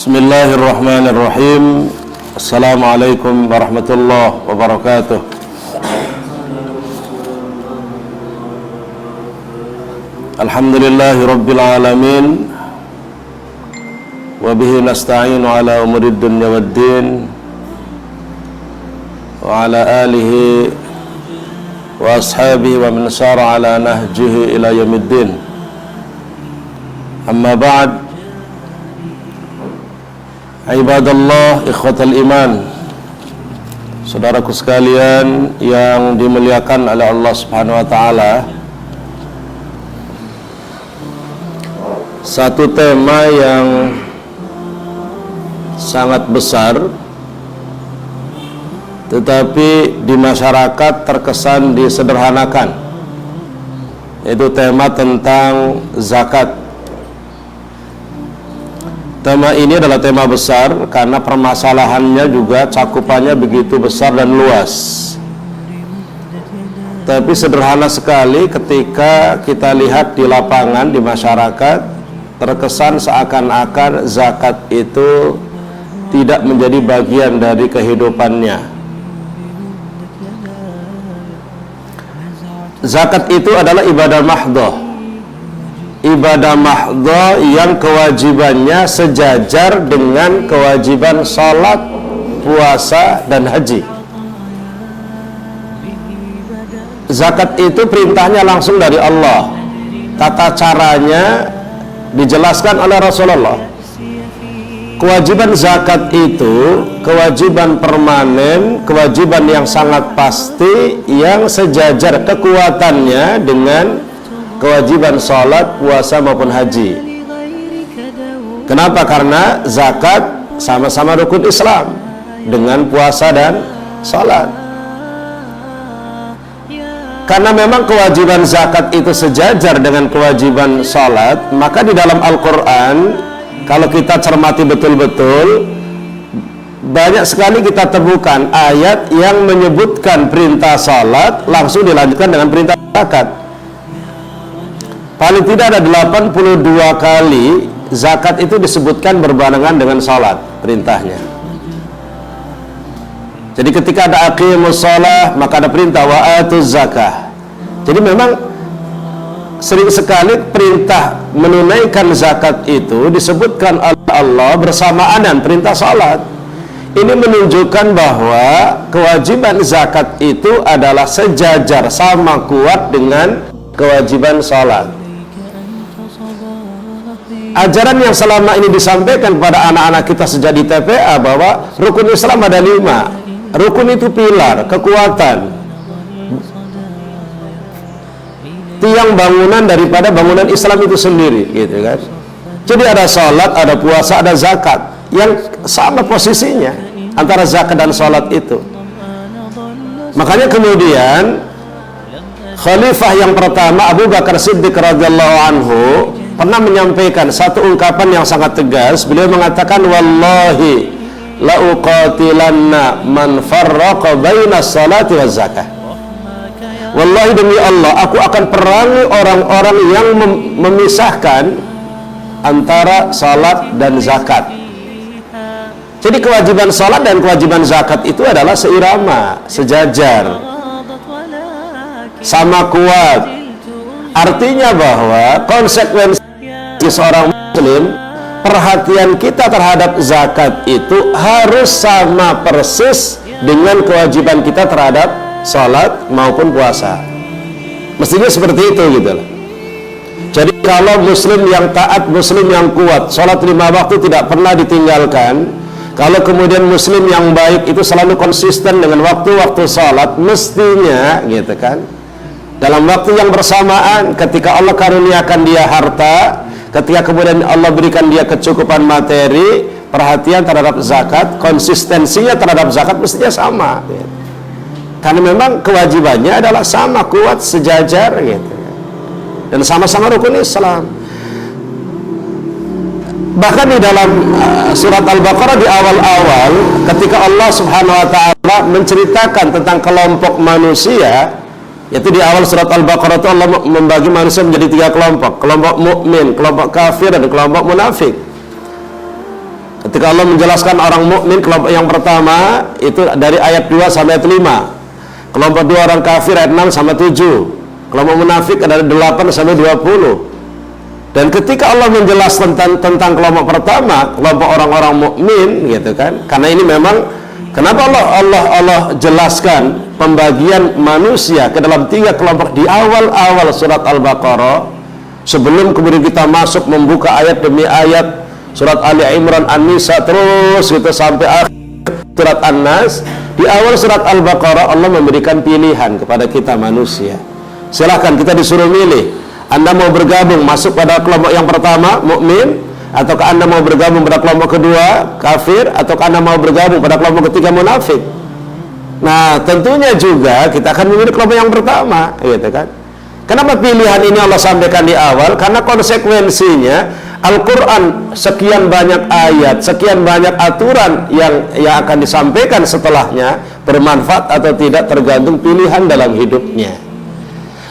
Bismillahirrahmanirrahim. Assalamualaikum warahmatullahi wabarakatuh. Alhamdulillahi rabbil alamin. Wa bihi nasta'inu ala umurid dunya waddin. Wa ala alihi wa ashabihi wa man sara ala nahjihi ila yaumiddin. Amma ba'd. Ibadallah, ikhwatal iman, saudaraku sekalian yang dimuliakan oleh Allah Subhanahu wa taala. Satu tema yang sangat besar tetapi di masyarakat terkesan disederhanakan, yaitu tema tentang zakat. Tema ini adalah tema besar karena permasalahannya juga cakupannya begitu besar dan luas. Tapi sederhana sekali ketika kita lihat di lapangan, di masyarakat, terkesan seakan-akan zakat itu tidak menjadi bagian dari kehidupannya. Zakat itu adalah ibadah mahdhah. Ibadah mahdhah yang kewajibannya sejajar dengan kewajiban salat, puasa, dan haji. Zakat itu perintahnya langsung dari Allah. Tata caranya dijelaskan oleh Rasulullah. Kewajiban zakat itu kewajiban permanen, kewajiban yang sangat pasti, yang sejajar kekuatannya dengan kewajiban salat, puasa maupun haji. Kenapa? Karena zakat sama-sama rukun Islam dengan puasa dan salat. Karena memang kewajiban zakat itu sejajar dengan kewajiban salat, maka di dalam Al-Quran kalau kita cermati betul-betul, banyak sekali kita temukan ayat yang menyebutkan perintah salat langsung dilanjutkan dengan perintah zakat. Paling tidak ada 82 kali zakat itu disebutkan berbarengan dengan salat perintahnya. Jadi ketika ada aqimus shalah, maka ada perintah wa atuz zakah. Jadi memang sering sekali perintah menunaikan zakat itu disebutkan oleh Allah bersamaan dengan perintah salat. Ini menunjukkan bahwa kewajiban zakat itu adalah sejajar, sama kuat dengan kewajiban salat. Ajaran yang selama ini disampaikan kepada anak-anak kita sejak di TPA bahwa rukun Islam ada 5. Rukun itu pilar, kekuatan, tiang bangunan daripada bangunan Islam itu sendiri, gitu kan. Jadi ada salat, ada puasa, ada zakat yang sama posisinya antara zakat dan salat itu. Makanya kemudian Khalifah yang pertama Abu Bakar Siddiq radhiyallahu anhu pernah menyampaikan satu ungkapan yang sangat tegas. Beliau mengatakan, wallahi la uqatilanna man farraqa baina salati waz zakah. Wallahi demi Allah, aku akan perangi orang-orang yang memisahkan antara salat dan zakat. Jadi kewajiban salat dan kewajiban zakat itu adalah seirama, sejajar, sama kuat. Artinya bahwa konsekuensi seorang muslim, perhatian kita terhadap zakat itu harus sama persis dengan kewajiban kita terhadap salat maupun puasa. Mestinya seperti itu gitu loh. Jadi kalau muslim yang taat, muslim yang kuat, salat 5 waktu tidak pernah ditinggalkan, kalau kemudian muslim yang baik itu selalu konsisten dengan waktu-waktu salat, mestinya gitu kan, dalam waktu yang bersamaan ketika Allah karuniakan dia harta, ketika kemudian Allah berikan dia kecukupan materi, perhatian terhadap zakat, konsistensinya terhadap zakat mestinya sama gitu. Karena memang kewajibannya adalah sama kuat, sejajar gitu, dan sama-sama rukun Islam. Bahkan di dalam surat Al-Baqarah di awal-awal ketika Allah Subhanahu wa taala menceritakan tentang kelompok manusia, yaitu di awal surat Al-Baqarah itu Allah membagi manusia menjadi 3 kelompok. Kelompok mukmin, kelompok kafir, dan kelompok munafik. Ketika Allah menjelaskan orang mukmin kelompok yang pertama itu dari ayat 2 sampai ayat 5. Kelompok 2 orang kafir ayat 6 sampai 7. Kelompok munafik dari 8 sampai 20. Dan ketika Allah menjelaskan tentang kelompok pertama, kelompok orang-orang mukmin gitu kan. Karena ini memang kenapa Allah jelaskan pembagian manusia ke dalam 3 kelompok di awal-awal surat Al-Baqarah, sebelum kemudian kita masuk membuka ayat demi ayat surat Ali Imran, An-Nisa terus gitu sampai akhir surat An-Nas. Di awal surat Al-Baqarah Allah memberikan pilihan kepada kita manusia. Silahkan, kita disuruh milih. Anda mau bergabung masuk pada kelompok yang pertama, mukmin, ataukah Anda mau bergabung pada kelompok kedua, kafir, ataukah Anda mau bergabung pada kelompok ketiga, munafik? Nah, tentunya juga kita akan memilih kelompok yang pertama, gitu kan? Kenapa pilihan ini Allah sampaikan di awal? Karena konsekuensinya Al-Quran sekian banyak ayat, sekian banyak aturan yang akan disampaikan setelahnya bermanfaat atau tidak tergantung pilihan dalam hidupnya.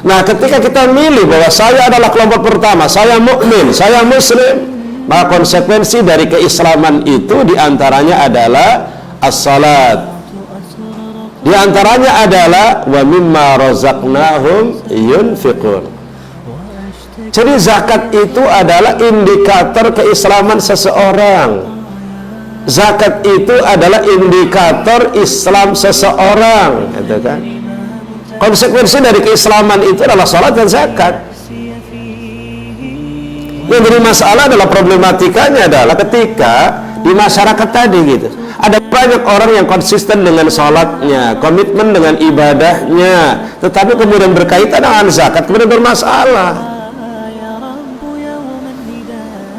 Nah, ketika kita milih bahwa saya adalah kelompok pertama, saya mukmin, saya muslim, maka konsekuensi dari keislaman itu diantaranya adalah as-salat. Diantaranya adalah wa mimma razaqnahum yunfiqun. Jadi zakat itu adalah indikator keislaman seseorang. Zakat itu adalah indikator Islam seseorang, gitu kan? Konsekuensi dari keislaman itu adalah sholat dan zakat. Yang jadi masalah adalah problematikanya adalah ketika di masyarakat tadi gitu, ada banyak orang yang konsisten dengan sholatnya, komitmen dengan ibadahnya, tetapi kemudian berkaitan dengan zakat kemudian bermasalah.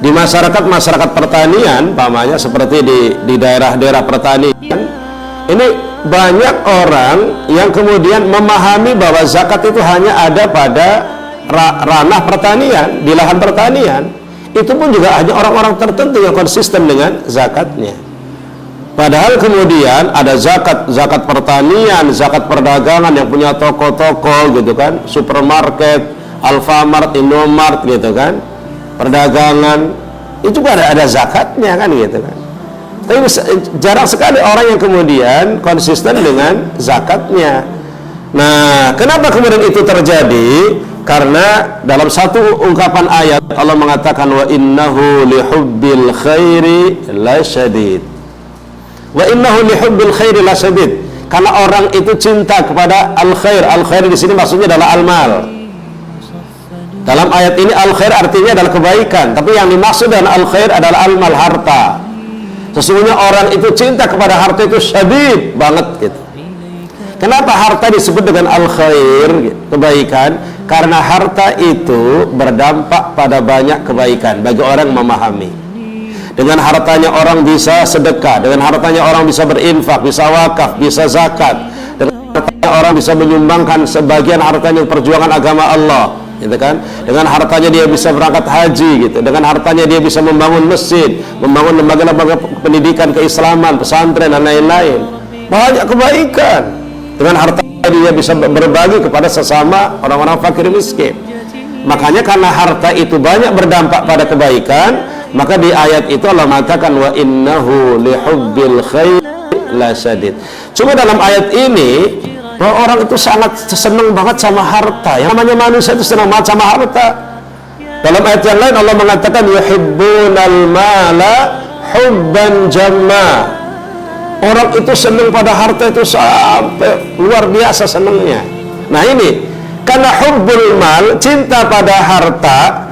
Di masyarakat pertanian, pamannya seperti di daerah-daerah pertanian, ini banyak orang yang kemudian memahami bahwa zakat itu hanya ada pada ranah pertanian, di lahan pertanian. Itu pun juga hanya orang-orang tertentu yang konsisten dengan zakatnya. Padahal kemudian ada zakat pertanian, zakat perdagangan yang punya toko-toko gitu kan, supermarket, Alfamart, Indomart gitu kan, perdagangan, itu juga ada zakatnya kan gitu kan. Tapi jarang sekali orang yang kemudian konsisten dengan zakatnya. Nah, kenapa kemudian itu terjadi? Karena dalam satu ungkapan ayat Allah mengatakan wa innahu lihubbil khairi lasyadid. Wa innahu lihubbil khairi lasyadid. Karena orang itu cinta kepada al-khair. Al-khair di sini maksudnya adalah al-mal. Dalam ayat ini al-khair artinya adalah kebaikan, tapi yang dimaksud dengan al-khair adalah al-mal, harta. Sesungguhnya orang itu cinta kepada harta itu syadid banget gitu. Kenapa harta disebut dengan al-khair, kebaikan? Karena harta itu berdampak pada banyak kebaikan bagi orang yang memahami. Dengan hartanya orang bisa sedekah, dengan hartanya orang bisa berinfak, bisa wakaf, bisa zakat. Dengan hartanya orang bisa menyumbangkan sebagian hartanya perjuangan agama Allah, gitu kan? Dengan hartanya dia bisa berangkat haji gitu. Dengan hartanya dia bisa membangun masjid, membangun lembaga-lembaga pendidikan keislaman, pesantren dan lain-lain. Banyak kebaikan. Dengan hartanya dia bisa berbagi kepada sesama orang-orang fakir miskin. Makanya karena harta itu banyak berdampak pada kebaikan, maka di ayat itu Allah mengatakan wa innahu lihubbil khair lasyadid. Cuma dalam ayat ini bahwa orang itu sangat senang banget sama harta. Yang namanya manusia itu senang banget sama harta. Dalam ayat yang lain Allah mengatakan yuhibbunal mala hubban jamma. Orang itu senang pada harta itu sampai luar biasa senangnya. Nah ini karena hubbul mal, cinta pada harta,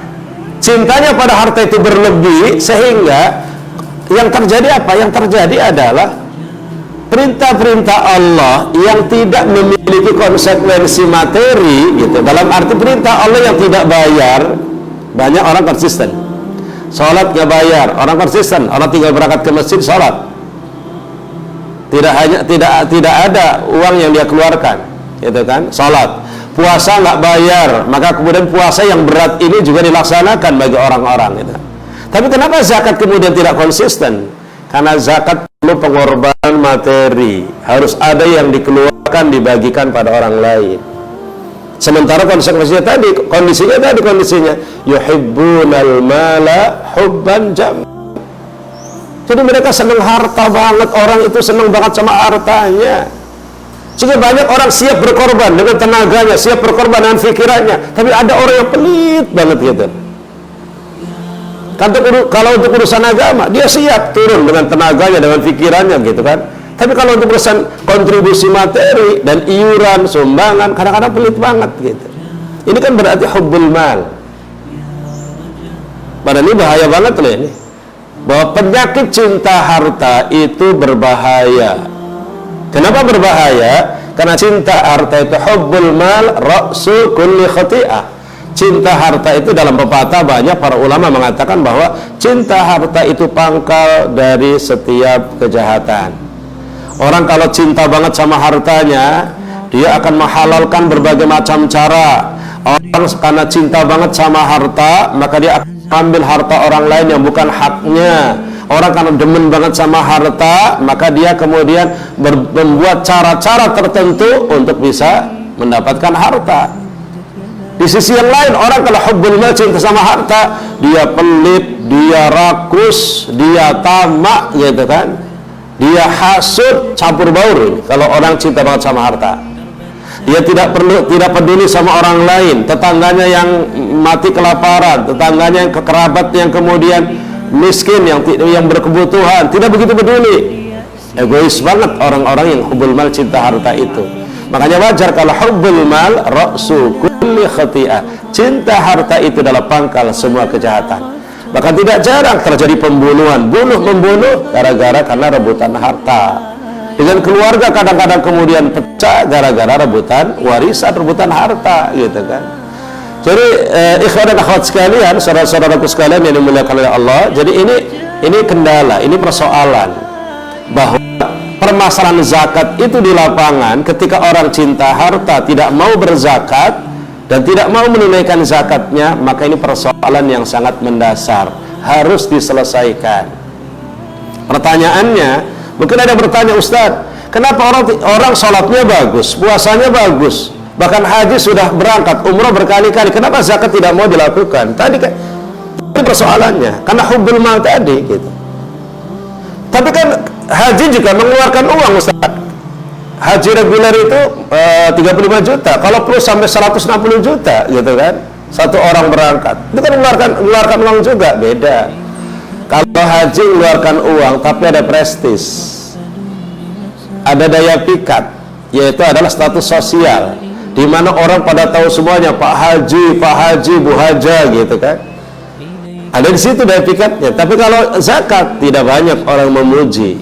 cintanya pada harta itu berlebih, sehingga yang terjadi apa? Yang terjadi adalah perintah-perintah Allah yang tidak memiliki konsekuensi materi gitu. Dalam arti perintah Allah yang tidak bayar, banyak orang konsisten. Sholat nggak bayar, orang konsisten. Orang tinggal berangkat ke masjid sholat. Tidak ada uang yang dia keluarkan, gitu kan? Sholat. Puasa nggak bayar, maka kemudian puasa yang berat ini juga dilaksanakan bagi orang-orang, gitu. Tapi kenapa zakat kemudian tidak konsisten? Karena zakat perlu pengorbanan materi, harus ada yang dikeluarkan dibagikan pada orang lain. Sementara konsekuensinya tadi, kondisinya yuhibbunal mala hubban jam. Jadi mereka senang harta banget, orang itu senang banget sama hartanya. Sehingga banyak orang siap berkorban dengan tenaganya, siap berkorban dengan pikirannya. Tapi ada orang yang pelit banget gitu. Kalau untuk urusan agama, dia siap turun dengan tenaganya, dengan pikirannya gitu kan. Tapi kalau untuk urusan kontribusi materi dan iuran, sumbangan, kadang-kadang pelit banget gitu. Ini kan berarti hubbul mal. Padahal ini bahaya banget loh ini. Bahwa penyakit cinta harta itu berbahaya. Kenapa berbahaya? Karena cinta harta itu hubbul mal ra'su kulli khati'ah. Cinta harta itu dalam pepatah banyak para ulama mengatakan bahwa cinta harta itu pangkal dari setiap kejahatan. Orang kalau cinta banget sama hartanya, dia akan menghalalkan berbagai macam cara. Orang karena cinta banget sama harta, maka dia akan ambil harta orang lain yang bukan haknya. Orang karena demen banget sama harta, maka dia kemudian membuat cara-cara tertentu untuk bisa mendapatkan harta. Di sisi yang lain, orang kalau hubbul mal, cinta sama harta, dia pelit, dia rakus, dia tamak gitu kan, dia hasud, campur baur. Kalau orang cinta banget sama harta, dia tidak peduli sama orang lain, tetangganya yang mati kelaparan, tetangganya yang kekerabat yang kemudian miskin, yang berkebutuhan, tidak begitu peduli. Egois banget orang-orang yang hubbul mal, cinta harta itu. Makanya wajar kalau hubbul mal ra'su kulli khati'ah. Cinta harta itu adalah pangkal semua kejahatan. Bahkan tidak jarang terjadi pembunuhan, bunuh-membunuh karena rebutan harta. Dengan keluarga kadang-kadang kemudian pecah gara-gara rebutan warisan, rebutan harta gitu kan. Jadi ikhwan dan akhwat sekalian, saudara-saudaraku sekalian yang dimuliakan oleh Allah, jadi ini kendala, ini persoalan bahwa permasalahan zakat itu di lapangan ketika orang cinta harta tidak mau berzakat dan tidak mau menunaikan zakatnya, maka ini persoalan yang sangat mendasar, harus diselesaikan. Pertanyaannya, mungkin ada bertanya, Ustadz, kenapa orang sholatnya bagus, puasanya bagus, bahkan haji sudah berangkat, umrah berkali-kali, kenapa zakat tidak mau dilakukan? Tadi kan ini persoalannya, karena hubbul mal tadi gitu. Tapi kan haji juga mengeluarkan uang, Ustaz. Haji reguler itu 35 juta, kalau plus sampai 160 juta gitu kan, satu orang berangkat, itu kan mengeluarkan uang juga, beda. Kalau haji mengeluarkan uang tapi ada prestis, ada daya pikat, yaitu adalah status sosial, di mana orang pada tahu semuanya, Pak Haji, Bu Haja gitu kan. Ada di situ daya pikatnya. Tapi kalau zakat tidak banyak orang memuji.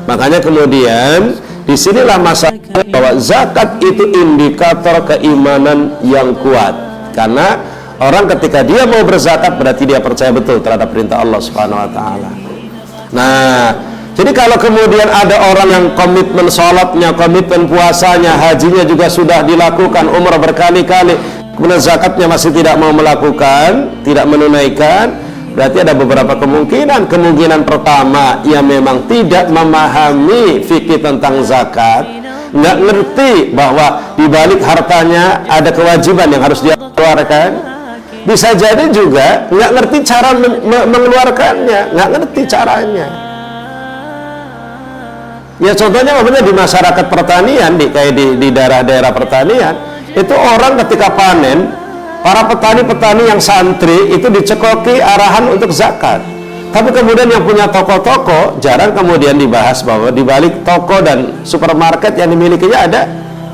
Makanya kemudian disinilah masalah bahwa zakat itu indikator keimanan yang kuat. Karena orang ketika dia mau berzakat berarti dia percaya betul terhadap perintah Allah Subhanahu Wa Taala. Nah, jadi kalau kemudian ada orang yang komitmen sholatnya, komitmen puasanya, hajinya juga sudah dilakukan, umrah berkali-kali, kemudian zakatnya masih tidak mau melakukan, tidak menunaikan, berarti ada beberapa kemungkinan. Kemungkinan pertama, ia memang tidak memahami fikih tentang zakat, nggak ngerti bahwa di balik hartanya ada kewajiban yang harus dia keluarkan. Bisa jadi juga nggak ngerti cara mengeluarkannya, nggak ngerti caranya. Ya contohnya apabila di masyarakat pertanian, kayak di daerah-daerah pertanian, itu orang ketika panen, para petani-petani yang santri itu dicekoki arahan untuk zakat. Tapi kemudian yang punya toko-toko jarang kemudian dibahas bahwa di balik toko dan supermarket yang dimilikinya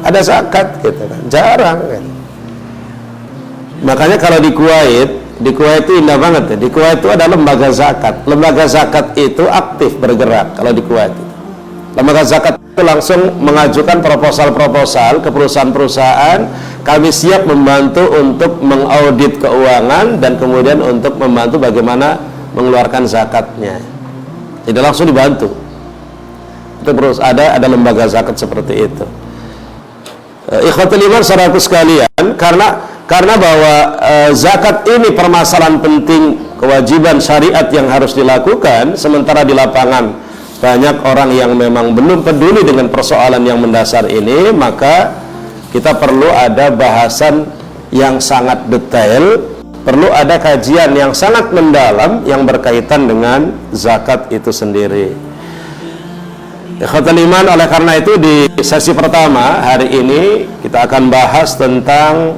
ada zakat gitu kan. Jarang kan. Makanya kalau di Kuwait itu indah banget ya. Di Kuwait itu ada lembaga zakat. Lembaga zakat itu aktif bergerak kalau di Kuwait. Lembaga zakat itu langsung mengajukan proposal-proposal ke perusahaan-perusahaan. Kami siap membantu untuk mengaudit keuangan dan kemudian untuk membantu bagaimana mengeluarkan zakatnya. Jadi langsung dibantu. Itu terus ada lembaga zakat seperti itu. Ikhwatul iman saudaraku sekalian, karena bahwa zakat ini permasalahan penting, kewajiban syariat yang harus dilakukan, sementara di lapangan banyak orang yang memang belum peduli dengan persoalan yang mendasar ini, maka kita perlu ada bahasan yang sangat detail perlu ada kajian yang sangat mendalam yang berkaitan dengan zakat itu sendiri. Ikhwatul iman, oleh karena itu di sesi pertama hari ini kita akan bahas tentang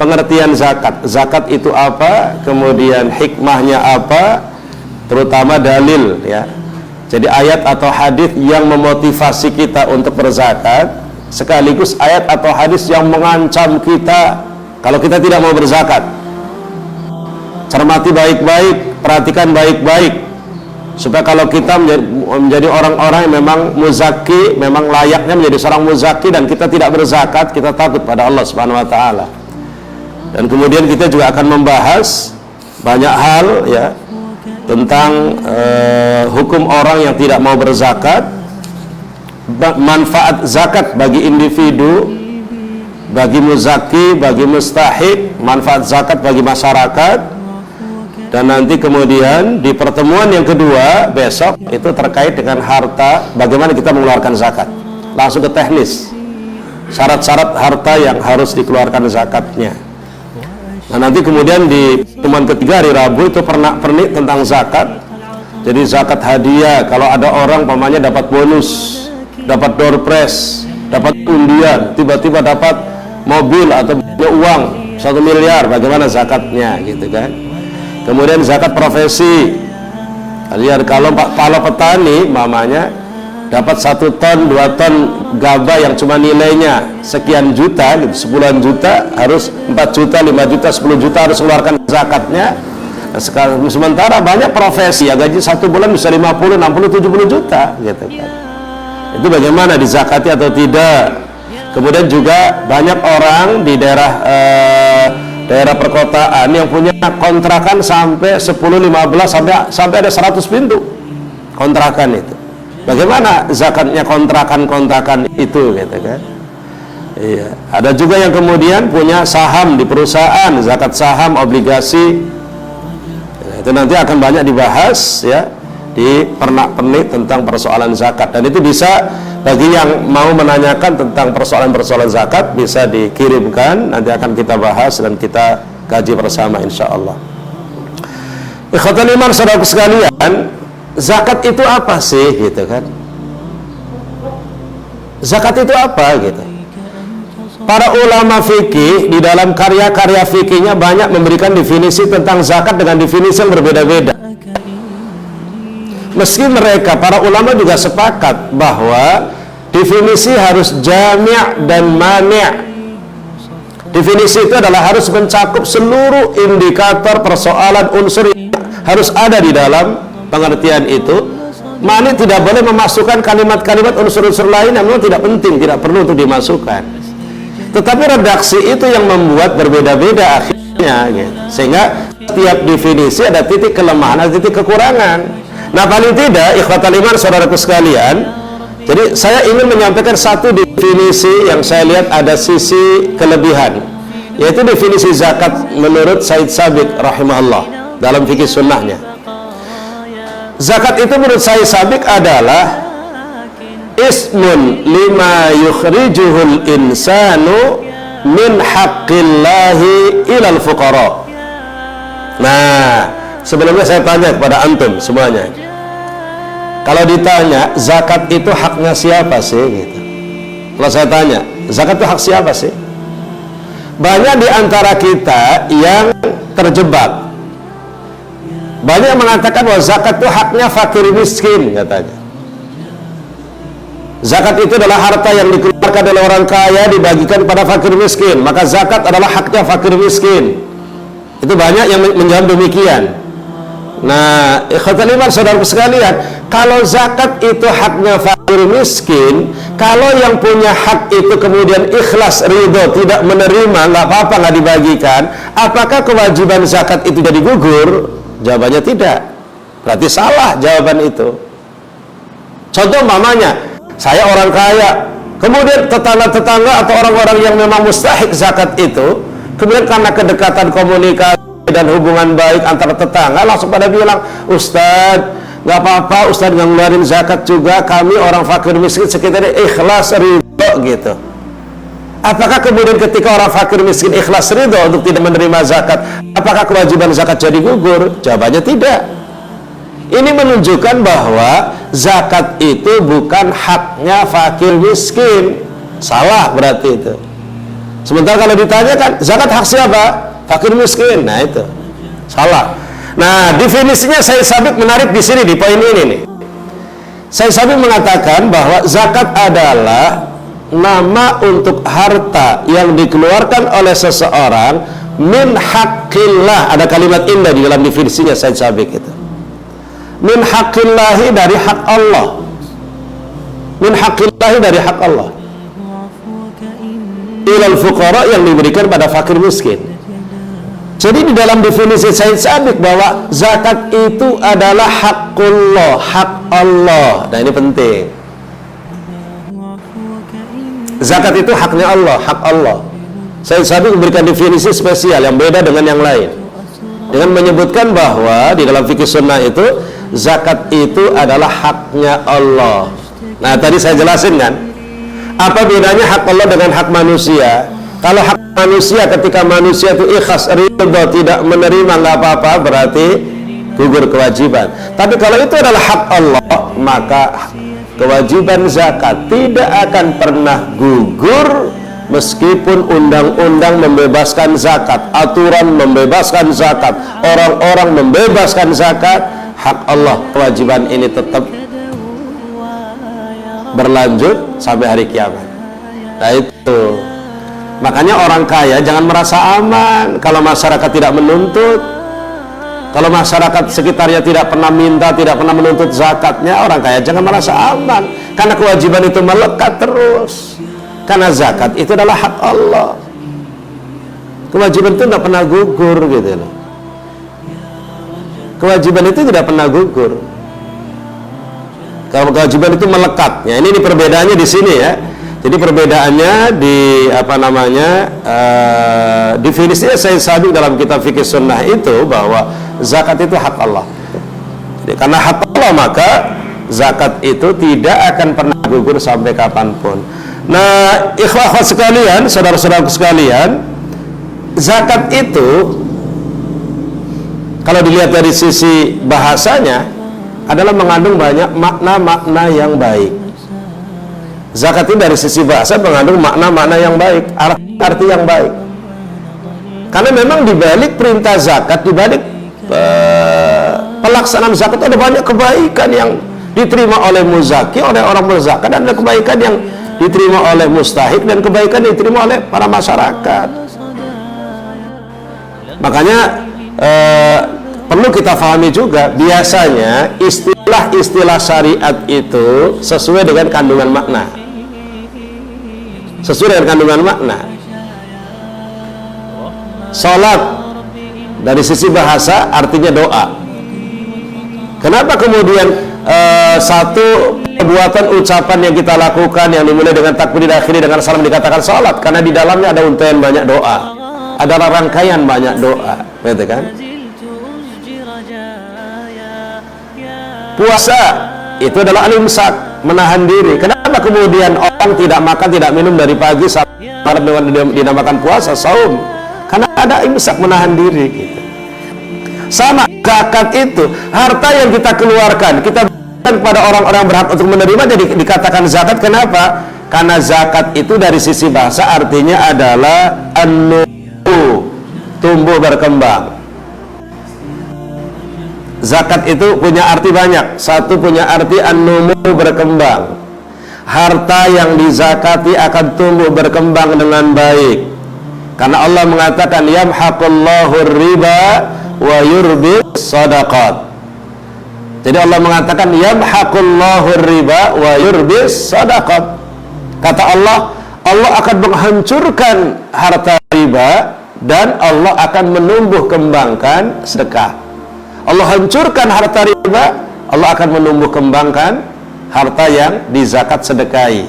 pengertian zakat. Zakat itu apa, kemudian hikmahnya apa, terutama dalil ya. Jadi ayat atau hadis yang memotivasi kita untuk berzakat, sekaligus ayat atau hadis yang mengancam kita kalau kita tidak mau berzakat. Cermati baik-baik, perhatikan baik-baik, supaya kalau kita menjadi orang-orang yang memang muzaki, memang layaknya menjadi seorang muzaki, dan kita tidak berzakat, kita takut pada Allah Subhanahu wa taala. Dan kemudian kita juga akan membahas banyak hal ya tentang hukum orang yang tidak mau berzakat, manfaat zakat bagi individu, bagi muzaki, bagi mustahik, manfaat zakat bagi masyarakat. Dan nanti kemudian di pertemuan yang kedua besok itu terkait dengan harta, bagaimana kita mengeluarkan zakat. Langsung ke teknis, syarat-syarat harta yang harus dikeluarkan zakatnya. Nah nanti kemudian di pertemuan ketiga hari Rabu itu pernik tentang zakat. Jadi zakat hadiah, kalau ada orang pamannya dapat bonus, dapat door prize, dapat undian, tiba-tiba dapat mobil atau uang 1 miliar, bagaimana zakatnya gitu kan. Kemudian zakat profesi, kalian kalau petani mamanya dapat 1 ton 2 ton gabah yang cuma nilainya sekian juta gitu, sebulan juta harus 4 juta 5 juta 10 juta harus mengeluarkan zakatnya. Nah, sementara banyak profesi ya gaji 1 bulan bisa 50 60 70 juta gitu kan. Itu bagaimana dizakati atau tidak. Kemudian juga banyak orang di daerah perkotaan yang punya kontrakan sampai 10, 15 sampai ada 100 pintu kontrakan itu. Bagaimana zakatnya kontrakan itu gitu kan? Iya. Ada juga yang kemudian punya saham di perusahaan, zakat saham, obligasi. Nah, itu nanti akan banyak dibahas ya di pernak-pernik tentang persoalan zakat, dan itu bisa bagi yang mau menanyakan tentang persoalan-persoalan zakat bisa dikirimkan, nanti akan kita bahas dan kita kaji bersama insyaallah. Ikhwatul iman, saudaraku sekalian, zakat itu apa sih gitu kan? Zakat itu apa gitu? Para ulama fikih di dalam karya-karya fikihnya banyak memberikan definisi tentang zakat dengan definisi yang berbeda-beda. Meski mereka, para ulama juga sepakat bahwa definisi harus jami' dan mani'. Definisi itu adalah harus mencakup seluruh indikator persoalan unsur yang harus ada di dalam pengertian itu. Mani' tidak boleh memasukkan kalimat-kalimat unsur-unsur lain yang memang tidak penting, tidak perlu untuk dimasukkan. Tetapi redaksi itu yang membuat berbeda-beda akhirnya gitu. Sehingga setiap definisi ada titik kelemahan, ada titik kekurangan. Nah paling tidak ikhwatul iman, saudaraku sekalian, jadi saya ingin menyampaikan satu definisi yang saya lihat ada sisi kelebihan, yaitu definisi zakat menurut Said Sabiq rahimahullah dalam fikih sunnahnya. Zakat itu menurut Said Sabiq adalah ismun lima yukhrijuhul insanu min haqqillahi ilal fuqara. Nah, sebelumnya saya tanya kepada antum semuanya, kalau ditanya zakat itu haknya siapa sih gitu. Kalau saya tanya zakat itu hak siapa sih, banyak di antara kita yang terjebak. Banyak yang mengatakan bahwa zakat itu haknya fakir miskin katanya. Zakat itu adalah harta yang dikeluarkan oleh orang kaya dibagikan kepada fakir miskin, maka zakat adalah haknya fakir miskin. Itu banyak yang menjawab demikian. Nah, ikhwatul iman, saudaraku sekalian, kalau zakat itu haknya fakir miskin, kalau yang punya hak itu kemudian ikhlas, ridho, tidak menerima, nggak apa-apa, nggak dibagikan, apakah kewajiban zakat itu jadi gugur? Jawabannya tidak. Berarti salah jawaban itu. Contoh mamanya, saya orang kaya, kemudian tetangga-tetangga atau orang-orang yang memang mustahik zakat itu, kemudian karena kedekatan komunikasi dan hubungan baik antara tetangga, langsung pada bilang, Ustadz, nggak apa-apa, Ustadz nggak ngeluarin zakat juga, kami orang fakir miskin sekitarnya ikhlas ridho gitu. Apakah kemudian ketika orang fakir miskin ikhlas ridho untuk tidak menerima zakat, Apakah kewajiban zakat jadi gugur? Jawabannya tidak. Ini menunjukkan bahwa zakat itu bukan haknya fakir miskin. Salah berarti itu. Sementara kalau ditanyakan, zakat hak siapa? Fakir miskin. Nah itu salah. Nah, definisinya Syekh Sabiq menarik di sini, di poin ini nih. Syekh Sabiq mengatakan bahwa zakat adalah nama untuk harta yang dikeluarkan oleh seseorang min haqqillah. Ada kalimat indah di dalam definisinya Syekh Sabiq itu. Min haqqillahi, dari hak Allah. Min haqqillahi, dari hak Allah. Ilal fuqara, yang diberikan pada fakir miskin. Jadi di dalam definisi Syekh Sabiq bahwa zakat itu adalah haqqullah, hak Allah. Nah ini penting. Zakat itu haknya Allah, hak Allah. Syekh Sabiq memberikan definisi spesial yang beda dengan yang lain, dengan menyebutkan bahwa di dalam fikih sunnah itu zakat itu adalah haknya Allah. Nah tadi saya jelasin kan, apa bedanya hak Allah dengan hak manusia? Kalau hak manusia, ketika manusia itu ikhlas, ridho, tidak menerima, nggak apa-apa, berarti gugur kewajiban. Tapi kalau itu adalah hak Allah, maka kewajiban zakat tidak akan pernah gugur meskipun undang-undang membebaskan zakat, aturan membebaskan zakat, orang-orang membebaskan zakat. Hak Allah, kewajiban ini tetap berlanjut sampai hari kiamat. Nah itu, makanya orang kaya jangan merasa aman kalau masyarakat tidak menuntut, kalau masyarakat sekitarnya tidak pernah minta, tidak pernah menuntut zakatnya. Orang kaya jangan merasa aman, karena kewajiban itu melekat terus. Karena zakat itu adalah hak Allah, kewajiban itu tidak pernah gugur gitu loh. Kewajiban itu tidak pernah gugur. Kalau kewajiban itu melekat. Ya, ini perbedaannya di sini ya. Jadi perbedaannya di apa namanya, definisinya Syekh Sabiq dalam kitab fikih sunnah itu bahwa zakat itu hak Allah. Jadi, karena hak Allah maka zakat itu tidak akan pernah gugur sampai kapanpun. Nah, ikhwah sekalian, saudara-saudaraku sekalian, zakat itu kalau dilihat dari sisi bahasanya adalah mengandung banyak makna-makna yang baik. Zakat itu dari sisi bahasa mengandung makna-makna yang baik, arti yang baik. Karena memang dibalik perintah zakat, dibalik pelaksanaan zakat ada banyak kebaikan yang diterima oleh muzaki, oleh orang berzakat, dan ada kebaikan yang diterima oleh mustahik, dan kebaikan yang diterima oleh para masyarakat. Makanya perlu kita pahami juga, biasanya istilah-istilah syariat itu sesuai dengan kandungan makna. Sesuai dengan kandungan makna. Salat dari sisi bahasa artinya doa. Kenapa kemudian satu perbuatan ucapan yang kita lakukan yang dimulai dengan takbir diakhiri dengan salam dikatakan salat? Karena di dalamnya ada untaian banyak doa, ada rangkaian banyak doa, betul kan? Puasa itu adalah al-imsak, menahan diri. Kenapa kemudian orang tidak makan, tidak minum dari pagi sampai malam dengan dinamakan puasa, saum? Karena ada imsak, menahan diri gitu. Sama zakat itu, harta yang kita keluarkan, kita berikan kepada orang-orang berhak untuk menerima, jadi dikatakan zakat. Kenapa? Karena zakat itu dari sisi bahasa artinya adalah an-numu, tumbuh berkembang. Zakat itu punya arti banyak. Satu, punya arti an-numu, berkembang. Harta yang dizakati akan tumbuh berkembang dengan baik. Karena Allah mengatakan yamhaqullahu riba wa yurbis sadaqat. Jadi Allah mengatakan yamhaqullahu riba wa yurbis sadaqat. Kata Allah, Allah akan menghancurkan harta riba dan Allah akan menumbuh kembangkan sedekah. Allah hancurkan harta riba, Allah akan menumbuh kembangkan harta yang dizakat sedekahi.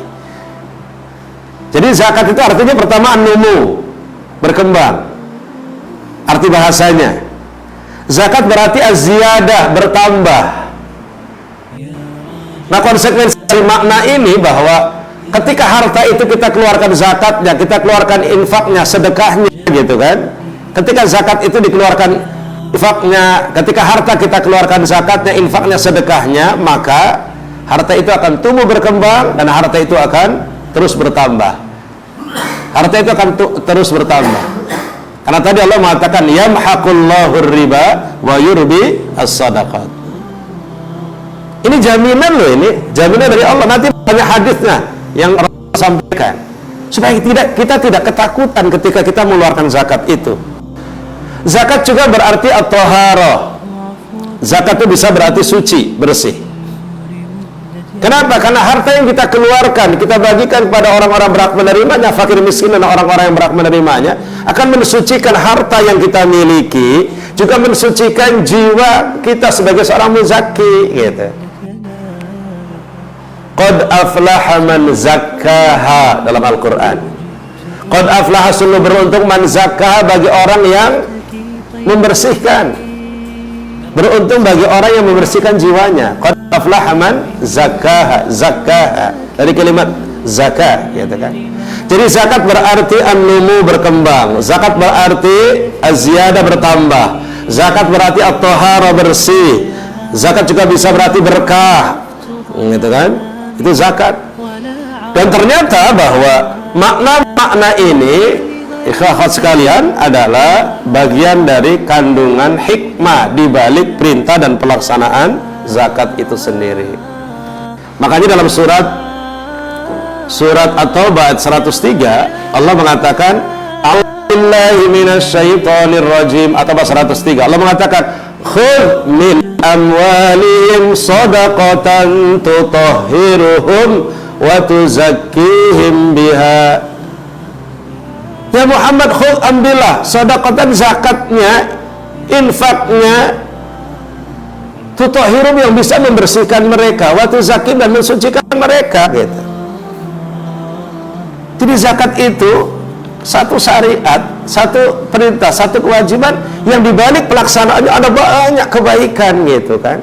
Jadi zakat itu artinya pertama an-numu, berkembang. Arti bahasanya. Zakat berarti az-ziyadah, bertambah. Nah, konsekuensi dari makna ini bahwa ketika harta itu kita keluarkan zakatnya, kita keluarkan infaknya, sedekahnya gitu kan, ketika zakat itu dikeluarkan infaknya, ketika harta kita keluarkan zakatnya, infaknya, sedekahnya, maka harta itu akan tumbuh berkembang dan harta itu akan terus bertambah. Harta itu akan terus bertambah. Karena tadi Allah mengatakan yamhaqullahu riba wa yurbi as-sadaqat. Ini jaminan loh, ini jaminan dari Allah. Nanti banyak hadisnya yang Rasul sampaikan supaya kita tidak ketakutan ketika kita mengeluarkan zakat itu. Zakat juga berarti at-thaharah. Zakat itu bisa berarti suci, bersih. Kenapa? Karena harta yang kita keluarkan, kita bagikan kepada orang-orang berhak menerimanya, fakir miskin dan orang-orang yang berhak menerimanya, akan mensucikan harta yang kita miliki, juga mensucikan jiwa kita sebagai seorang muzaki, gitu. Qad aflaha man zakkaha dalam Al-Quran. Qad aflaha, sungguh beruntung, man zakkaha, bagi orang yang membersihkan. Beruntung bagi orang yang membersihkan jiwanya. Qad aflaha man zakkaha, zakkaha dari kalimat zakat, gitu kan. Jadi zakat berarti an-numu, berkembang. Zakat berarti az-ziyadah, bertambah. Zakat berarti at-thahara, bersih. Zakat juga bisa berarti berkah, gitu kan. Itu zakat. Dan ternyata bahwa makna-makna ini, ikhwah sekalian, adalah bagian dari kandungan hikmah di balik perintah dan pelaksanaan zakat itu sendiri. Makanya dalam surat At-Taubah 103 Allah mengatakan a'udzubillahi minasyaitonir rajim, atau 103 Allah mengatakan khudh min amwalihim shadaqatan tutahhiruhum wa tuzakkihim biha. Ya Muhammad, khudh, ambillah, shadaqatan, zakatnya, infaknya, tutahhirum, yang bisa membersihkan mereka, wa tuzakkihim, dan mensucikan mereka, gitu. Jadi zakat itu satu syariat, satu perintah, satu kewajiban yang dibalik pelaksanaannya ada banyak kebaikan, gitu kan.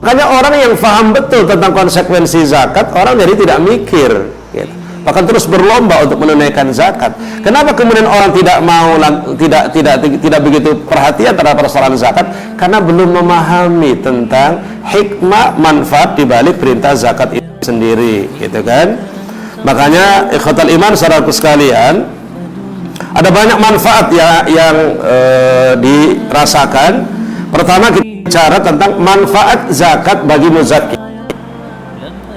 Makanya orang yang paham betul tentang konsekuensi zakat, orang jadi tidak mikir, gitu. Bahkan terus berlomba untuk menunaikan zakat. Kenapa kemudian orang tidak mau, tidak begitu perhatian terhadap persoalan zakat? Karena belum memahami tentang hikmah, manfaat dibalik perintah zakat itu sendiri, gitu kan. Makanya ikhwatal iman, saudaraku sekalian, ada banyak manfaat ya yang dirasakan. Pertama, kita bicara tentang manfaat zakat bagi muzaki.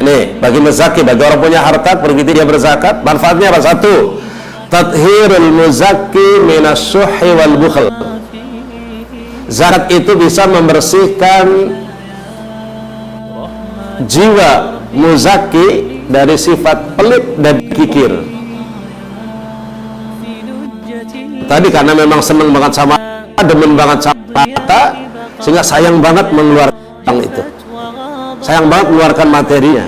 Ini bagi muzaki, bagi orang punya harta, begitu dia berzakat, manfaatnya apa? Satu, tathhirul muzaki minasyuhi wal bukhl. Zakat itu bisa membersihkan jiwa muzaki dari sifat pelit dan kikir. Tadi karena memang senang banget sama, demen banget sama harta, sehingga sayang banget mengeluarkan itu, sayang banget mengeluarkan materinya.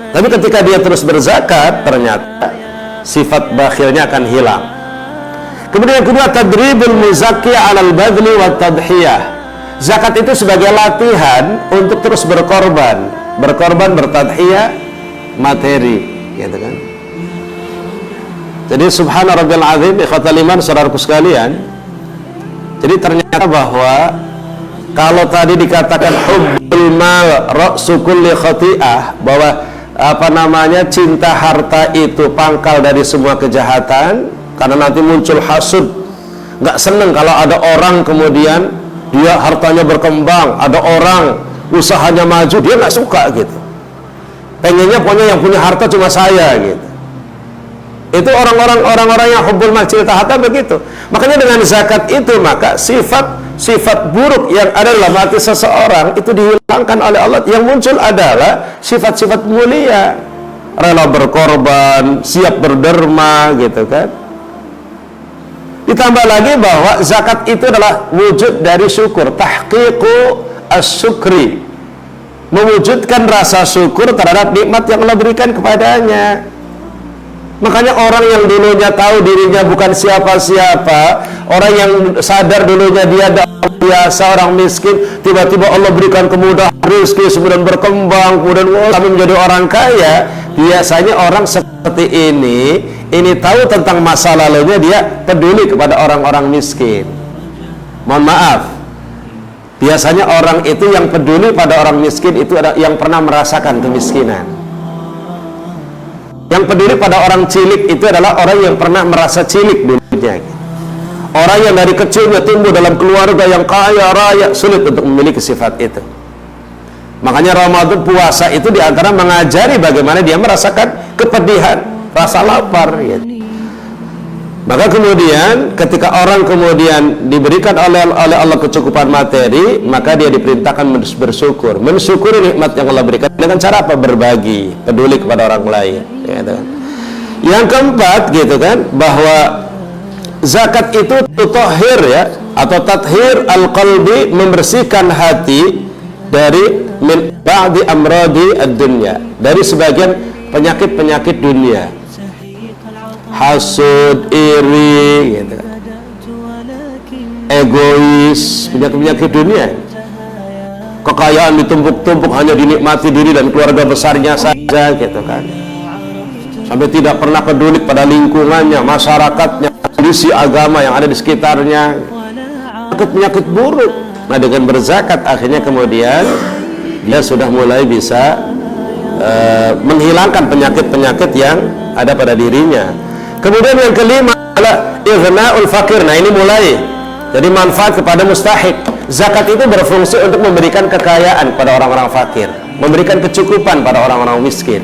Tapi ketika dia terus berzakat, ternyata sifat bakhilnya akan hilang. Kemudian yang kedua, tadribul muzakki 'alal badli wa tadhiyah. Zakat itu sebagai latihan untuk terus berkorban, bertadhiyah materi, gitu kan. Jadi subhana rabbil azim, ikhwatal iman, saudaraku sekalian. Jadi ternyata bahwa kalau tadi dikatakan hubbul mal ra'su kulli khati'ah, bahwa cinta harta itu pangkal dari semua kejahatan, karena nanti muncul hasud, nggak seneng kalau ada orang kemudian dia hartanya berkembang, ada orang usahanya maju, dia nggak suka, gitu. Pengennya pokoknya yang punya harta cuma saya, gitu. Itu orang-orang yang hubbul mal, cinta harta, begitu. Makanya dengan zakat itu, maka sifat buruk yang ada dalam hati seseorang itu dihilangkan oleh Allah. Yang muncul adalah sifat-sifat mulia, rela berkorban, siap berderma, gitu kan. Ditambah lagi bahwa zakat itu adalah wujud dari syukur, tahqiqu as-syukri, mewujudkan rasa syukur terhadap nikmat yang Allah berikan kepadanya. Makanya orang yang dulunya tahu dirinya bukan siapa-siapa, orang yang sadar dulunya dia biasa, orang miskin, tiba-tiba Allah berikan kemudahan rezeki, kemudian berkembang, kemudian sampai menjadi orang kaya. Biasanya orang seperti ini ini tahu tentang masa lalunya, dia peduli kepada orang-orang miskin. Mohon maaf, biasanya orang itu yang peduli pada orang miskin itu ada yang pernah merasakan kemiskinan. Yang peduli pada orang cilik itu adalah orang yang pernah merasa cilik dulunya. Orang yang dari kecilnya tumbuh dalam keluarga yang kaya raya, sulit untuk memiliki sifat itu. Makanya Ramadan, puasa itu diantara mengajari bagaimana dia merasakan kepedihan, rasa lapar ya. Maka kemudian ketika orang kemudian diberikan oleh Allah kecukupan materi, maka dia diperintahkan bersyukur, mensyukuri nikmat yang Allah berikan dengan cara apa? Berbagi, peduli kepada orang lain gitu kan. Yang keempat gitu kan, bahwa zakat itu tutahhir ya, atau tathhir al-qalbi, membersihkan hati dari min ba'di amradi ad-dunya, dari sebagian penyakit-penyakit dunia, hasud, iri gitu, egois, penyakit-penyakit dunia. Kekayaan ditumpuk-tumpuk hanya dinikmati diri dan keluarga besarnya saja gitu kan, sampai tidak pernah peduli pada lingkungannya, masyarakatnya, kondisi agama yang ada di sekitarnya. Penyakit buruk. Nah, dengan berzakat akhirnya kemudian dia sudah mulai bisa menghilangkan penyakit-penyakit yang ada pada dirinya. Kemudian yang kelima adalah ighna'ul fakir. Nah, ini mulai jadi manfaat kepada mustahik. Zakat itu berfungsi untuk memberikan kekayaan pada orang-orang fakir, memberikan kecukupan pada orang-orang miskin.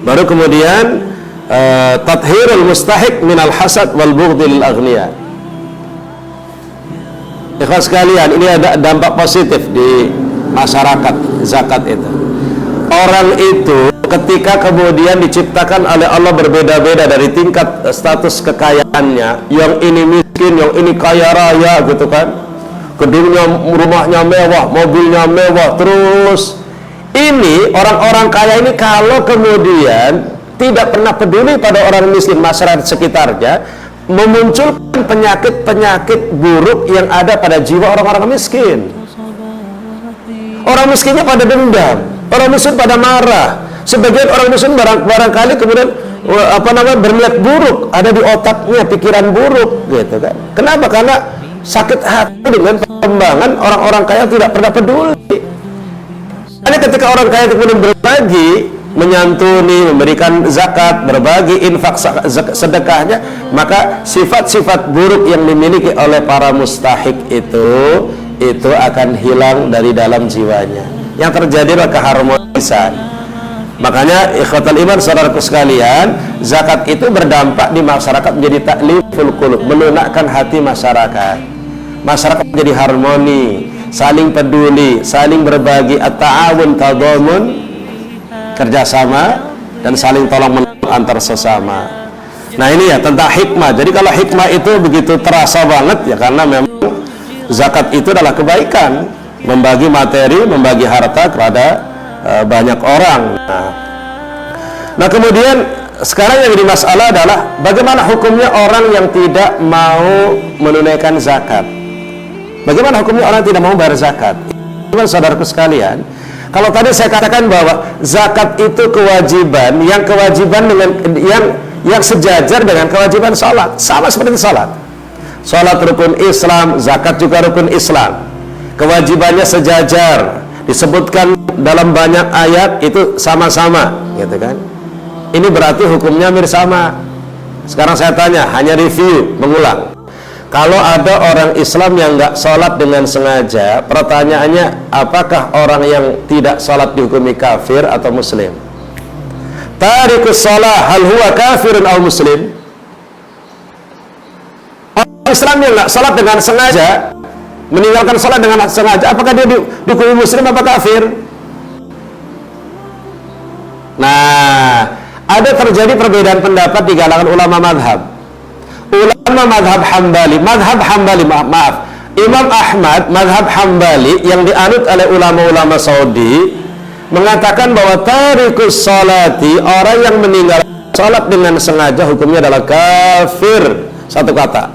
Baru kemudian tathhirul mustahik minal hasad wal bughdil aghniya. Ikhlas sekalian, ini ada dampak positif di masyarakat zakat itu. Orang itu ketika kemudian diciptakan oleh Allah berbeda-beda dari tingkat status kekayaannya, yang ini miskin, yang ini kaya raya gitu kan, gedungnya, rumahnya mewah, mobilnya mewah, terus ini orang-orang kaya ini kalau kemudian tidak pernah peduli pada orang miskin, masyarakat sekitarnya, memunculkan penyakit-penyakit buruk yang ada pada jiwa orang-orang miskin. Orang miskinnya pada dendam, orang miskin pada marah. Sebagian orang miskin barangkali kemudian berniat buruk, ada di otaknya pikiran buruk gitu kan. Kenapa? Karena sakit hati dengan perkembangan orang-orang kaya tidak pernah peduli. Karena ketika orang kaya kemudian berbagi, menyantuni, memberikan zakat, berbagi, infak, sedekahnya, maka sifat-sifat buruk yang dimiliki oleh para mustahik itu akan hilang dari dalam jiwanya. Yang terjadi adalah keharmonisan. Makanya ikhwatal iman, saudaraku sekalian, zakat itu berdampak di masyarakat menjadi takliful qulub, melunakkan hati masyarakat. Masyarakat menjadi harmoni, saling peduli, saling berbagi, at-ta'awun, tadhamun, kerjasama dan saling tolong menolong antar sesama. Nah, ini ya tentang hikmah. Jadi kalau hikmah itu begitu terasa banget ya, karena memang zakat itu adalah kebaikan, membagi materi, membagi harta kepada banyak orang. Nah, kemudian sekarang yang jadi masalah adalah bagaimana hukumnya orang yang tidak mau menunaikan zakat. Bagaimana hukumnya orang yang tidak mau bayar zakat? Saudaraku sekalian, kalau tadi saya katakan bahwa zakat itu kewajiban, yang kewajiban dengan yang sejajar dengan kewajiban salat, sama seperti salat. Salat rukun Islam, zakat juga rukun Islam. Kewajibannya sejajar, disebutkan dalam banyak ayat itu sama-sama, gitu kan? Ini berarti hukumnya hampir sama. Sekarang saya tanya, hanya review, mengulang. Kalau ada orang Islam yang nggak sholat dengan sengaja, pertanyaannya, apakah orang yang tidak sholat dihukumi kafir atau muslim? Tarikus sholah, hal huwa kafirun atau muslim? Orang Islam yang nggak sholat dengan sengaja, meninggalkan sholat dengan sengaja, apakah dia dihukumi muslim atau kafir? Nah, ada terjadi perbedaan pendapat di kalangan ulama madhab. Ulama madhab Hambali, maaf, Imam Ahmad madhab Hambali yang dianut oleh ulama-ulama Saudi mengatakan bahwa tarikus sholati, orang yang meninggalkan sholat dengan sengaja hukumnya adalah kafir. Satu kata.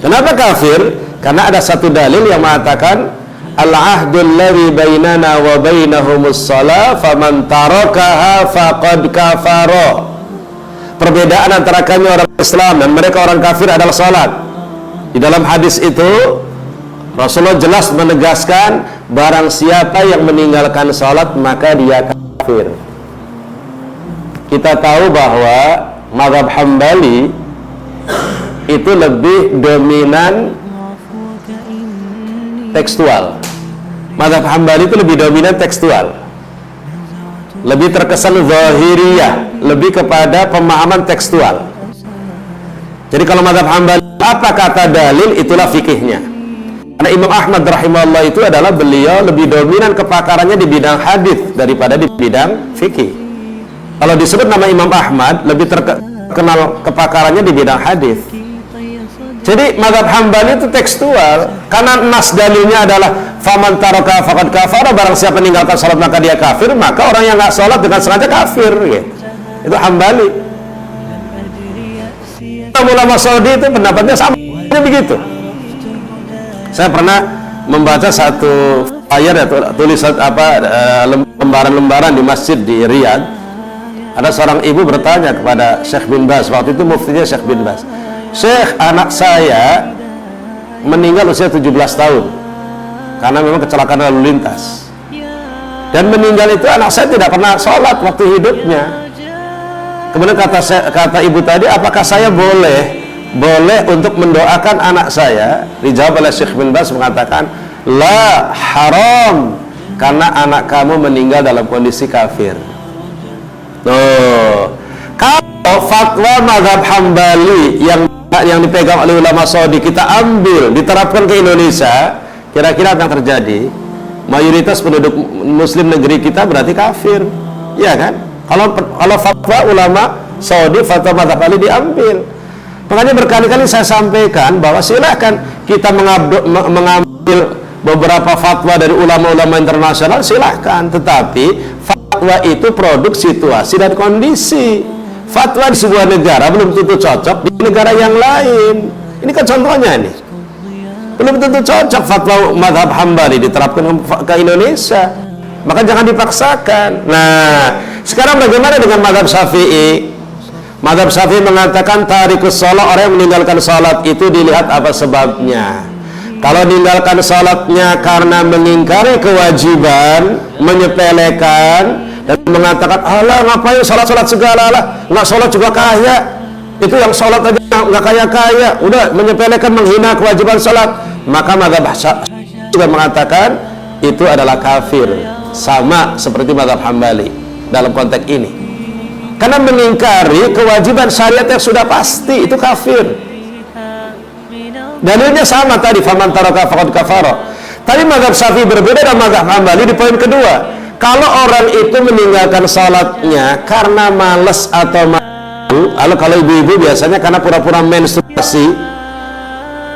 Kenapa kafir? Karena ada satu dalil yang mengatakan al-ahdul ladzi bainana wa bainahumus shalah faman tarakaha faqad kafara. perbedaan antara kami orang Islam dan mereka orang kafir adalah salat. Di dalam hadis itu Rasulullah jelas menegaskan barang siapa yang meninggalkan salat maka dia kafir. Kita tahu bahwa mazhab Hambali itu lebih dominan tekstual. Mazhab Hambali itu lebih dominan tekstual, lebih terkesan zahiriyah, lebih kepada pemahaman tekstual. Jadi kalau mazhab Hambali apa kata dalil, itulah fikihnya. Karena Imam Ahmad rahimahullah itu adalah beliau lebih dominan kepakarannya di bidang hadis daripada di bidang fikih. Kalau disebut nama Imam Ahmad, lebih terkenal kepakarannya di bidang hadis. Jadi mazhab Hambali itu tekstual, karena nas dalilnya adalah faman taraka faqad kafara, barang siapa meninggalkan salat maka dia kafir, maka orang yang nggak salat dengan sengaja kafir, gitu. Itu Hambali. Ulama Saudi itu pendapatnya sama begitu. Saya pernah membaca satu flyer atau tulisan lembaran-lembaran di masjid di Riyadh. Ada seorang ibu bertanya kepada Syekh bin Baz, waktu itu muftinya Syekh bin Baz, Syekh, anak saya meninggal usia 17 tahun karena memang kecelakaan lalu lintas, dan meninggal itu anak saya tidak pernah sholat waktu hidupnya. Kemudian kata ibu tadi, apakah saya boleh untuk mendoakan anak saya? Dijawab oleh Syekh bin Baz mengatakan, la, haram, karena anak kamu meninggal dalam kondisi kafir. Tuh, kalau fatwa mazhab Hambali yang dipegang oleh ulama Saudi kita ambil, diterapkan ke Indonesia, kira-kira apa yang terjadi? Mayoritas penduduk muslim negeri kita berarti kafir, ya kan? Kalau fatwa ulama Saudi, fatwa mazhab Hambali diambil. Makanya berkali-kali saya sampaikan bahwa silahkan kita mengambil beberapa fatwa dari ulama-ulama internasional, silahkan, tetapi fatwa itu produk situasi dan kondisi. Fatwa di sebuah negara belum tentu cocok di negara yang lain. Ini kan contohnya nih, belum tentu cocok fatwa mazhab Hambali diterapkan ke Indonesia, maka jangan dipaksakan. Nah, sekarang bagaimana dengan mazhab Syafi'i? Mazhab Syafi'i mengatakan tarikus shalah, orang yang meninggalkan salat itu dilihat apa sebabnya. Kalau meninggalkan salatnya karena mengingkari kewajiban, menyepelekan dan mengatakan, alah ngapain salat-salat segala, lah nggak salat juga kaya, itu yang salat aja nggak kaya-kaya, udah menyepelekan, menghina kewajiban salat, maka mazhab Syafi'i juga mengatakan itu adalah kafir, sama seperti mazhab Hambali dalam konteks ini. Karena mengingkari kewajiban syariat yang sudah pasti, itu kafir. Dalilnya sama tadi, faman taraka faqad kafara. Tapi mazhab Syafi'i berbeda dengan mazhab Hambali di poin kedua. Kalau orang itu meninggalkan salatnya karena malas atau malu, lalu kalau ibu-ibu biasanya karena pura-pura menstruasi,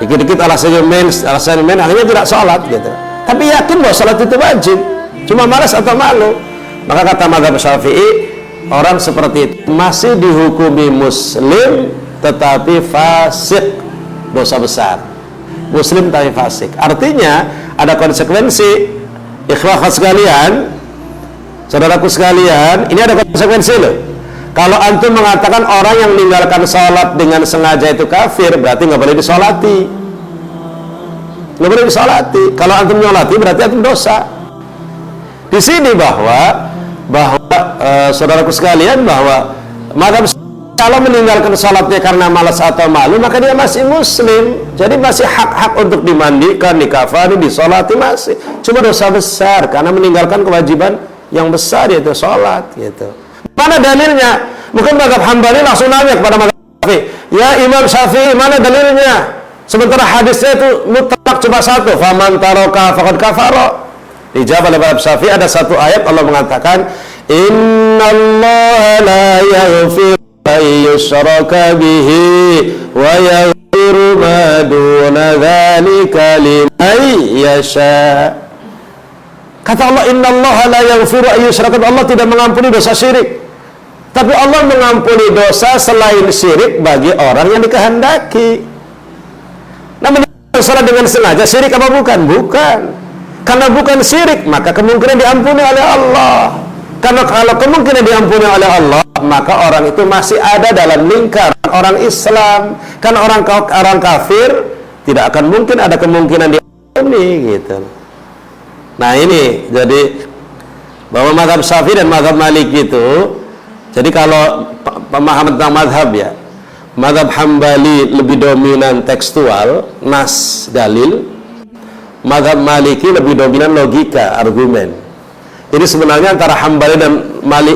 dikit-dikit alasannya mens, akhirnya tidak salat gitu. Tapi yakin bahwa salat itu wajib, cuma malas atau malu. Maka kata mazhab Syafi'i, orang seperti itu masih dihukumi muslim tetapi fasik, dosa besar. Muslim tapi fasik, artinya ada konsekuensi. Ikhwah sekalian, saudaraku sekalian, ini ada konsekuensi loh. Kalau antum mengatakan orang yang meninggalkan sholat dengan sengaja itu kafir, berarti nggak boleh disolati, nggak boleh disolati. Kalau antum nyolati berarti antum dosa. Di sini bahwa saudaraku sekalian, bahwa mazhab kalau meninggalkan sholatnya karena malas atau malu, maka dia masih muslim. Jadi masih hak-hak untuk dimandikan, dikafani, disolati masih. Cuma dosa besar karena meninggalkan kewajiban yang besar, yaitu sholat gitu. Mana dalilnya? Mungkin mazhab Hambali langsung nanya kepada mazhab Syafi'i, ya Imam Syafi'i, mana dalilnya? Sementara hadisnya itu mutlak cuma satu, faman taraka faqad kafara. Dijawab oleh mazhab Syafi'i, ada satu ayat Allah mengatakan, innallaha la yaghfiru yushraka bihi wa yaghfiru ma duna dzalika liman yasha. Kata Allah, innallaha la yaghfiru yushraka bihi, Allah tidak mengampuni dosa syirik, tapi Allah mengampuni dosa selain syirik bagi orang yang dikehendaki. Namun salat dengan sengaja syirik apa bukan? Bukan. Karena bukan syirik, maka kemungkinan diampuni oleh Allah. Karena kalau kemungkinan diampuni oleh Allah, maka orang itu masih ada dalam lingkaran orang Islam. Kan orang kafir tidak akan mungkin ada kemungkinan di ini gitu. Nah ini jadi bahwa mazhab Syafi'i dan mazhab Maliki itu, jadi kalau pemahaman tentang mazhab ya, mazhab Hambali lebih dominan tekstual, nas, dalil. Mazhab Maliki lebih dominan logika, argumen. Jadi sebenarnya antara Hambali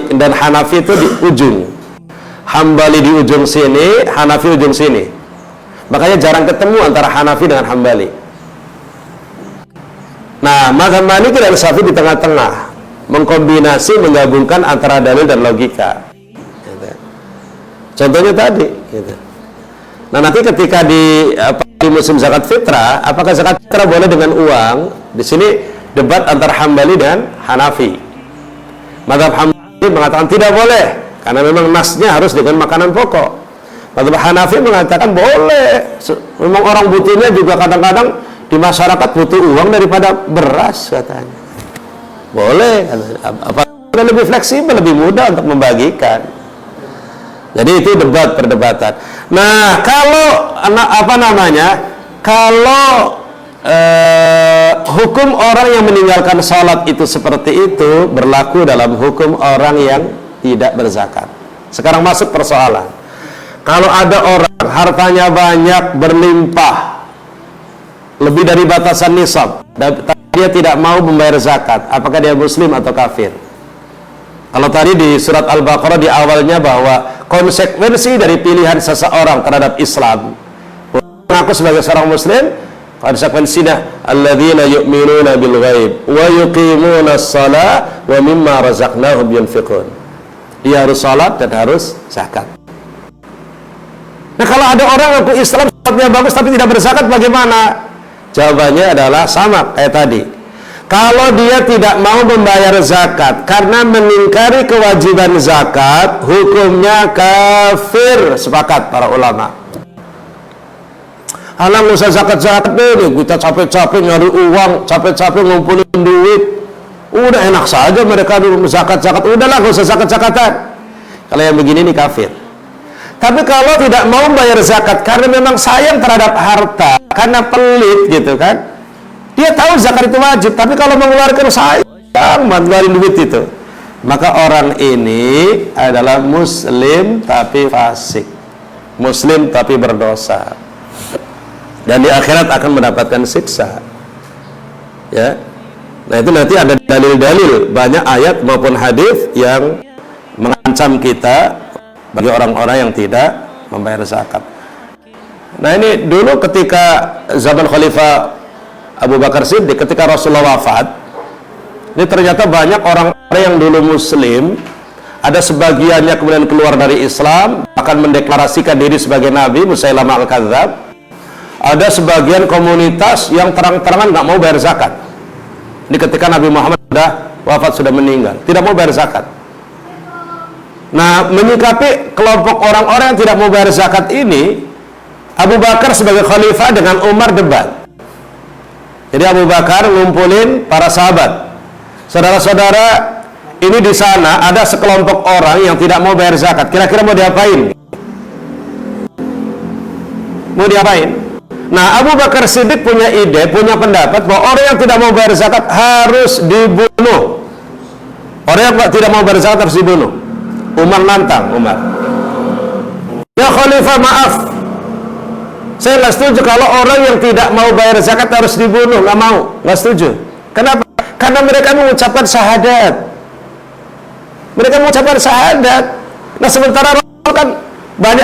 dan Hanafi itu di ujung. Hambali di ujung sini, Hanafi ujung sini. Makanya jarang ketemu antara Hanafi dengan Hambali. Nah, mazhab Maliki dan Syafi'i di tengah-tengah, mengkombinasi, menggabungkan antara dalil dan logika. Gitu. Contohnya tadi. Gitu. Nah, nanti ketika di musim zakat fitrah, apakah zakat fitrah boleh dengan uang? Di sini debat antara Hambali dan Hanafi. Mazhab Hambali mengatakan tidak boleh, karena memang nasnya harus dengan makanan pokok. Mazhab Hanafi mengatakan boleh. Memang orang butuhnya juga kadang-kadang di masyarakat butuh uang daripada beras katanya. Boleh, apa lebih fleksibel, lebih mudah untuk membagikan. Jadi itu debat perdebatan. Nah, kalau kalau hukum orang yang meninggalkan sholat itu seperti itu berlaku dalam hukum orang yang tidak berzakat. Sekarang masuk persoalan. Kalau ada orang hartanya banyak, berlimpah, lebih dari batasan nisab, tapi dia tidak mau membayar zakat, apakah dia muslim atau kafir? Kalau tadi di surat Al-Baqarah di awalnya bahwa konsekuensi dari pilihan seseorang terhadap Islam, mengaku sebagai seorang muslim, konsekuensinya alladzina yu'minuna bil ghaib wa yuqimuna shalah wa mimma razaqnahum yunfiqun. Dia harus salat dan harus zakat. Nah, kalau ada orang ngaku Islam, salatnya bagus tapi tidak berzakat, bagaimana? Jawabannya adalah sama kayak tadi. Kalau dia tidak mau membayar zakat karena mengingkari kewajiban zakat, hukumnya kafir, sepakat para ulama. Alang usah zakat-zakat deh, kita capek-capek nyari uang, capek-capek ngumpulin duit, udah enak saja mereka dulu zakat-zakat, udahlah gak usah zakat-zakatan. Kalau yang begini nih kafir. Tapi kalau tidak mau bayar zakat karena memang sayang terhadap harta, karena pelit gitu kan, dia tahu zakat itu wajib, tapi kalau mengeluarkan sayang mengeluarkan duit itu, maka orang ini adalah muslim tapi fasik, muslim tapi berdosa, dan di akhirat akan mendapatkan siksa. Ya, nah itu nanti ada dalil-dalil, banyak ayat maupun hadis yang mengancam kita bagi orang-orang yang tidak membayar zakat. Nah ini dulu ketika zaman Khalifah Abu Bakar Siddiq, ketika Rasulullah wafat, ini ternyata banyak orang-orang yang dulu muslim, ada sebagiannya kemudian keluar dari Islam, akan mendeklarasikan diri sebagai Nabi, Musailamah al-Kadzdzab. Ada sebagian komunitas yang terang-terangan nggak mau bayar zakat. Ini ketika Nabi Muhammad sudah wafat, sudah meninggal, tidak mau bayar zakat. Nah, menyikapi kelompok orang-orang yang tidak mau bayar zakat ini, Abu Bakar sebagai khalifah dengan Umar debat. Jadi Abu Bakar ngumpulin para sahabat. Saudara-saudara, ini di sana ada sekelompok orang yang tidak mau bayar zakat. Kira-kira mau diapain? Mau diapain? Nah, Abu Bakar Siddiq punya ide, punya pendapat bahwa orang yang tidak mau bayar zakat harus dibunuh. Orang yang tidak mau bayar zakat harus dibunuh. Umar nantang, Umar, ya Khalifah, maaf, saya nggak setuju kalau orang yang tidak mau bayar zakat harus dibunuh. Nggak setuju. Kenapa? Karena mereka mengucapkan syahadat. Mereka mengucapkan syahadat. Nah, sementara Rasul kan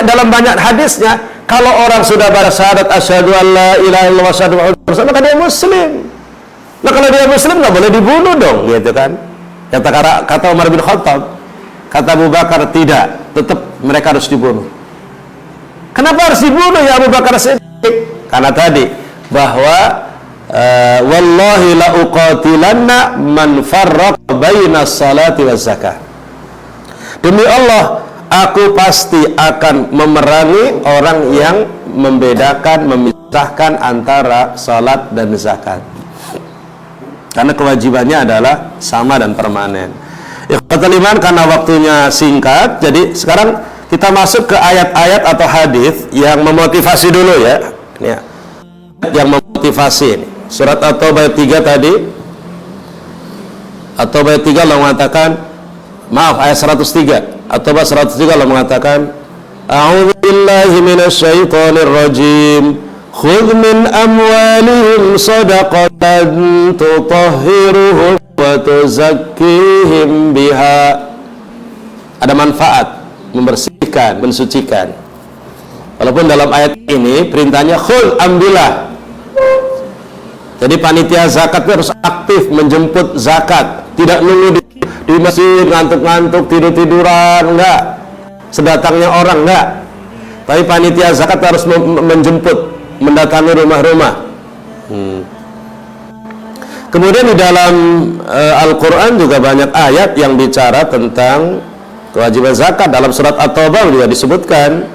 dalam banyak hadisnya, kalau orang sudah bersyahadat asyhadu an la ilaha illallah wa asyhadu anna muhammadar rasulullah, maka dia muslim. Nah, kalau dia muslim nggak boleh dibunuh dong, gitu kan? Kata Umar bin Khattab. Kata Abu Bakar, tidak, tetap mereka harus dibunuh. Kenapa harus dibunuh ya Abu Bakar Siddiq? Karena tadi bahwa wallahi la uqatilanna man farraqa baina salati waz zakah. Demi Allah, aku pasti akan memerangi orang yang membedakan, memisahkan antara salat dan zakat. Karena kewajibannya adalah sama dan permanen. Ikhwatul iman, karena waktunya singkat, jadi sekarang kita masuk ke ayat-ayat atau hadis yang memotivasi dulu ya. Ini ya, yang memotivasi ini. Surat At-Taubah ayat 3 tadi. At-Taubah ayat 3 Allah mengatakan, maaf, ayat 103. At-Taubah 103 Allah mengatakan, A'udzu billahi minasyaitonir rajim. Khudh min amwalihim shadaqatan tutahhiruhum wa tuzakkihim biha. Ada manfaat, membersihkan, mensucikan. Walaupun dalam ayat ini perintahnya khudh, ambillah. Jadi panitia zakat harus aktif menjemput zakat, tidak nunggu di masjid ngantuk-ngantuk, tidur-tiduran, enggak. Sedatangnya orang, enggak. Tapi panitia zakat harus menjemput, mendatangi rumah-rumah. Kemudian di dalam Al-Quran juga banyak ayat yang bicara tentang kewajiban zakat. Dalam surat At-Taubah juga disebutkan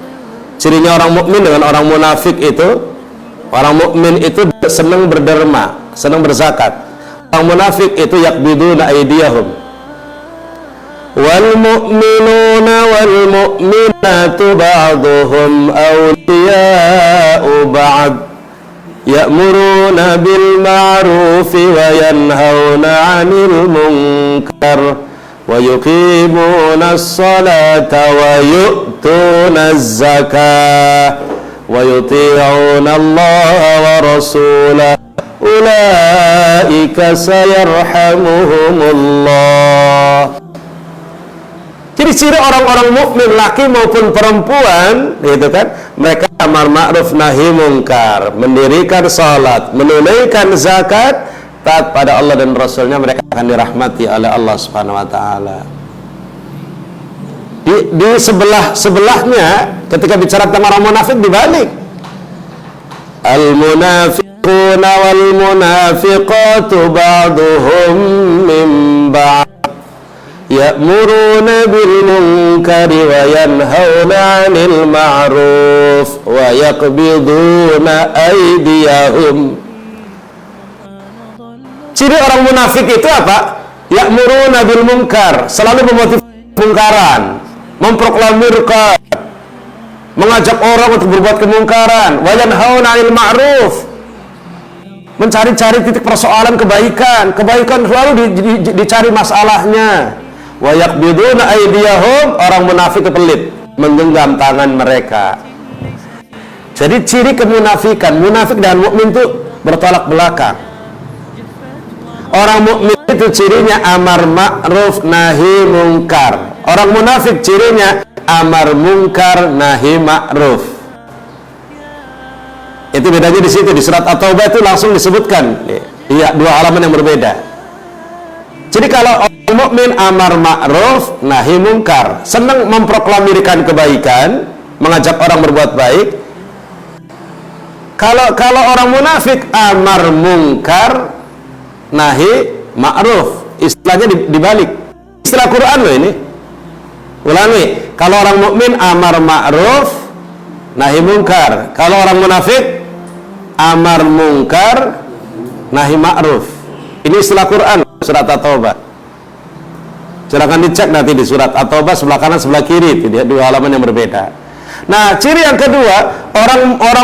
cirinya orang mukmin dengan orang munafik itu. Orang mukmin itu senang berderma, senang berzakat. Orang munafik itu yakbiduna aydiyahum. Wal mu'minuna wal mu'minatu ba'duhum awliya'u ba'd ya'muruna bil ma'rufi wa yanhauna 'anil munkar wa yuqimuna as-salata wa yu'tuna az-zakata wa yuti'una Allah wa rasulahu ulaika sayarhamuhumullah. Jadi ciri orang-orang mukmin laki maupun perempuan, gitu kan, mereka amar ma'ruf nahi mungkar, mendirikan salat, menunaikan zakat, taat pada Allah dan Rasulnya, mereka akan dirahmati oleh Allah Subhanahu wa taala. Di sebelahnya ketika bicara tentang orang munafik dibalik. Al-munafiquna wal munafiqatu ba'duhum min ba'd ya'muruna bil munkari wa yanhauna 'anil ma'ruf wa yaqbiduna aydiyahum. Ciri orang munafik itu apa? Ya'muruna bil munkar, selalu memotivasi kemungkaran, memproklamirkan, mengajak orang untuk berbuat kemungkaran, wa yanhauna 'anil ma'ruf, mencari-cari titik persoalan kebaikan selalu dicari masalahnya. Wa yaqbiduna aydiyahum, orang munafik pelit, menggenggam tangan mereka. Jadi ciri kemunafikan, munafik dan mukmin itu bertolak belakang. Orang mukmin itu cirinya amar ma'ruf nahi mungkar. Orang munafik cirinya amar mungkar nahi ma'ruf. Itu bedanya di situ. Di surat At-Taubah itu langsung disebutkan. Iya, dua halaman yang berbeda. Jadi kalau orang mukmin amar ma'ruf nahi mungkar, senang memproklamirkan kebaikan, mengajak orang berbuat baik. Kalau orang munafik amar mungkar nahi ma'ruf, istilahnya dibalik. Istilah Quran loh ini. Ulangi, kalau orang mukmin amar ma'ruf nahi mungkar, kalau orang munafik amar mungkar nahi ma'ruf. Ini istilah Quran, surat At-Taubah. Silakan dicek nanti di surat At-Taubah sebelah kanan sebelah kiri, itu dia dua halaman yang berbeda. Nah, ciri yang kedua,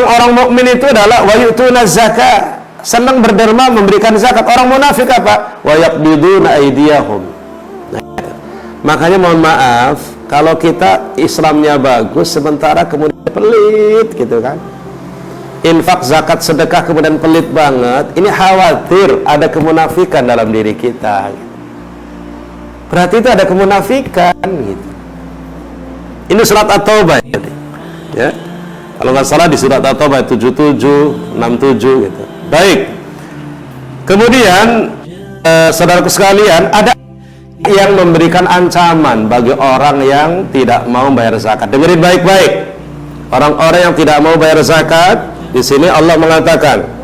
orang mukmin itu adalah wa yu'tuna zakat, senang berderma memberikan zakat. Orang munafik apa? Wa yaqbiduna aydiyahum. Makanya mohon maaf kalau kita Islamnya bagus sementara kemudian pelit gitu kan. Infak, zakat, sedekah kemudian pelit banget. Ini khawatir ada kemunafikan dalam diri kita. Berarti itu ada kemunafikan gitu. Ini surat At-Taubah ya. Kalau nggak salah di surat At-Taubah 77, 67 gitu. Baik. Kemudian saudaraku sekalian, ada yang memberikan ancaman bagi orang yang tidak mau bayar zakat. Dengerin baik-baik. Orang-orang yang tidak mau bayar zakat, di sini Allah mengatakan,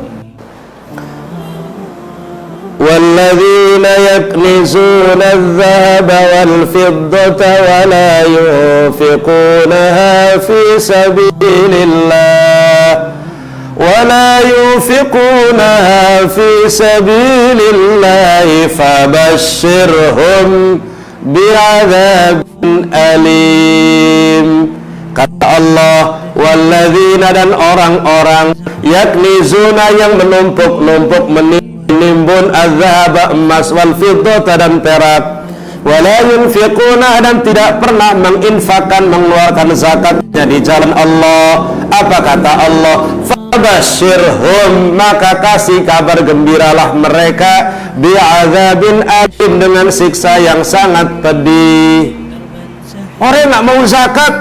وَالَّذِينَ يَكْنِزُونَ الذَّهَبَ وَالْفِضَّةَ وَلَا يُنْفِقُونَهَا فِي سَبِيلِ اللَّهِ وَلَا يُنْفِقُونَهَا فِي سَبِيلِ اللَّهِ فَبَشِّرْهُمْ bi'adzabin alim. Kata Allah, walladzina, dan orang-orang yaknizuna yang menumpuk-numpuk menimbun azhaba, emas, wal fiddata, dan perak, wala yunfiquna, dan tidak pernah menginfakkan, mengeluarkan zakatnya di jalan Allah. Apa kata Allah? Fabashirhum, maka kasih kabar gembiralah mereka, bi'adzabin alim, dengan siksa yang sangat pedih. Orang yang nggak mau zakat,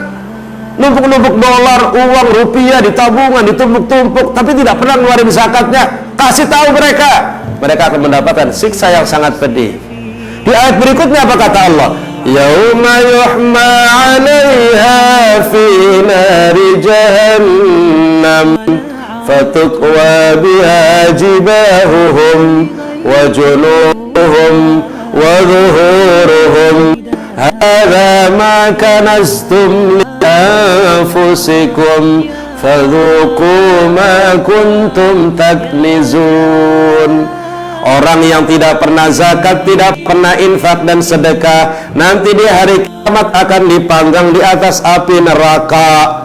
numpuk-numpuk dolar, uang, rupiah di tabungan, ditumpuk-tumpuk, tapi tidak pernah ngeluarin zakatnya, kasih tahu mereka, mereka akan mendapatkan siksa yang sangat pedih. Di ayat berikutnya apa kata Allah? Yauma yuhma 'alaiha fi nari jahannam fatukwa biha jibahuhum wa junubuhum wa zuhuruhum hadza ma kanastum li anfusikum fadhuku ma kuntum taknizun. Orang yang tidak pernah zakat, tidak pernah infak dan sedekah, nanti di hari kiamat akan dipanggang di atas api neraka.